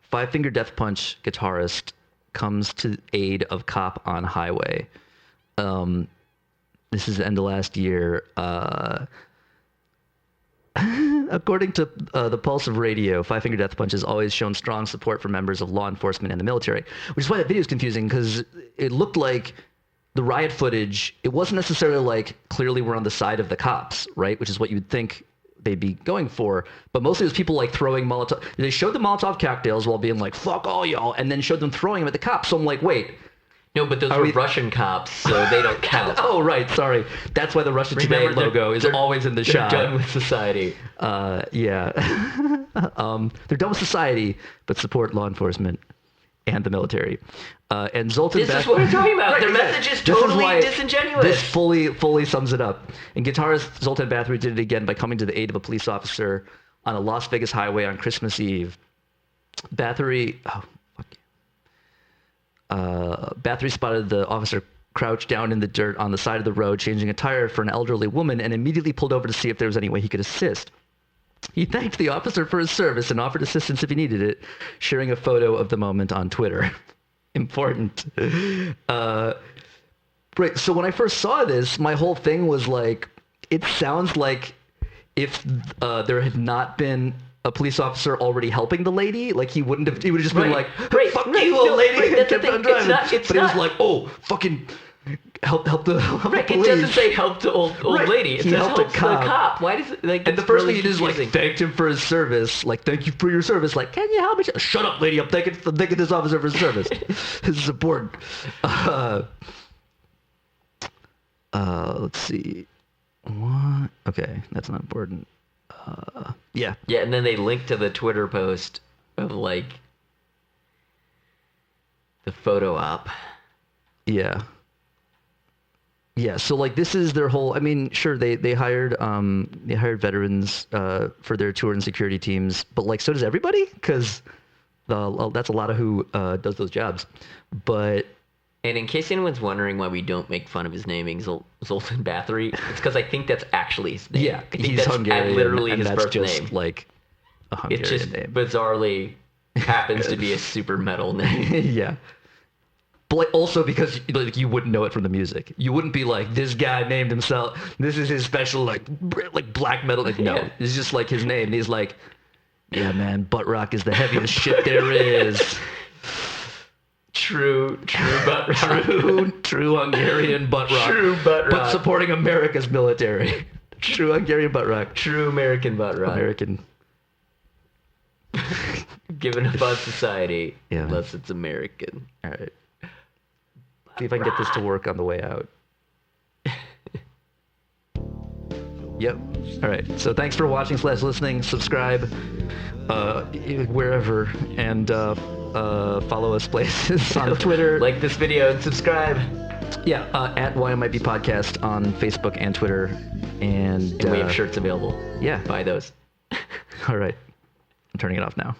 Five Finger Death Punch guitarist comes to aid of cop on highway. This is the end of last year. According to the Pulse of Radio, Five Finger Death Punch has always shown strong support for members of law enforcement and the military, which is why that video is confusing, because it looked like the riot footage, it wasn't necessarily like clearly we're on the side of the cops, right? Which is what you would think they'd be going for. But mostly it was people like throwing Molotov. They showed the Molotov cocktails while being like, fuck all y'all, and then showed them throwing them at the cops. So I'm like, wait. No, but those were Russian cops, so they don't count. Oh, right, sorry. That's why the Russia Today logo is always in the shot. They're done with society. Yeah. They're done with society, but support law enforcement and the military. And Zoltan This is what we're talking about. Their message is totally disingenuous. This fully sums it up. And guitarist Zoltan Bathory did it again by coming to the aid of a police officer on a Las Vegas highway on Christmas Eve. Bathory spotted the officer crouched down in the dirt on the side of the road, changing a tire for an elderly woman, and immediately pulled over to see if there was any way he could assist. He thanked the officer for his service and offered assistance if he needed it, sharing a photo of the moment on Twitter. Important. Right, so when I first saw this, my whole thing was like, it sounds like if there had not been a police officer already helping the lady, like he would have just been like, fuck you, old lady, and kept on driving. But it was like, oh, fucking help the Right, police. it doesn't say help the old lady. It He says helped help a the cop. cop. Why does it, like, And the it's first really thing he did is like confusing. thanked him for his service. Like, thank you for your service. Like, can you help me? Shut up, lady. I'm thanking this officer for his service. This is important. Let's see. What? Okay, that's not important. Yeah. Yeah, and then they link to the Twitter post of like the photo op. Yeah. Yeah, so like this is their whole. I mean, sure they hired veterans for their tour and security teams, but like so does everybody, because that's a lot of who does those jobs. But And in case anyone's wondering why we don't make fun of his naming, Zoltan Bathory, it's because I think that's actually his name. yeah, I think he's that's Hungarian, literally and his that's birth just name. like a Hungarian It just name. bizarrely happens to be a super metal name. Yeah. But like also because like you wouldn't know it from the music. You wouldn't be like, this guy named himself, this is his special like black metal. Like, no, Yeah. it's just like his name. And he's like, yeah, man, butt rock is the heaviest shit there is. True butt rock. True Hungarian butt rock. True butt rock. But supporting America's military. True Hungarian butt rock. True American butt rock. American. Given a fun society, Yeah. unless it's American. All right. See if I can get this to work on the way out. Yep. All right. So thanks for watching / listening. Subscribe wherever, and follow us places on Twitter. Like this video and subscribe. Yeah, at YMIB Podcast on Facebook and Twitter. And And we have shirts available. Yeah. Buy those. All right. I'm turning it off now.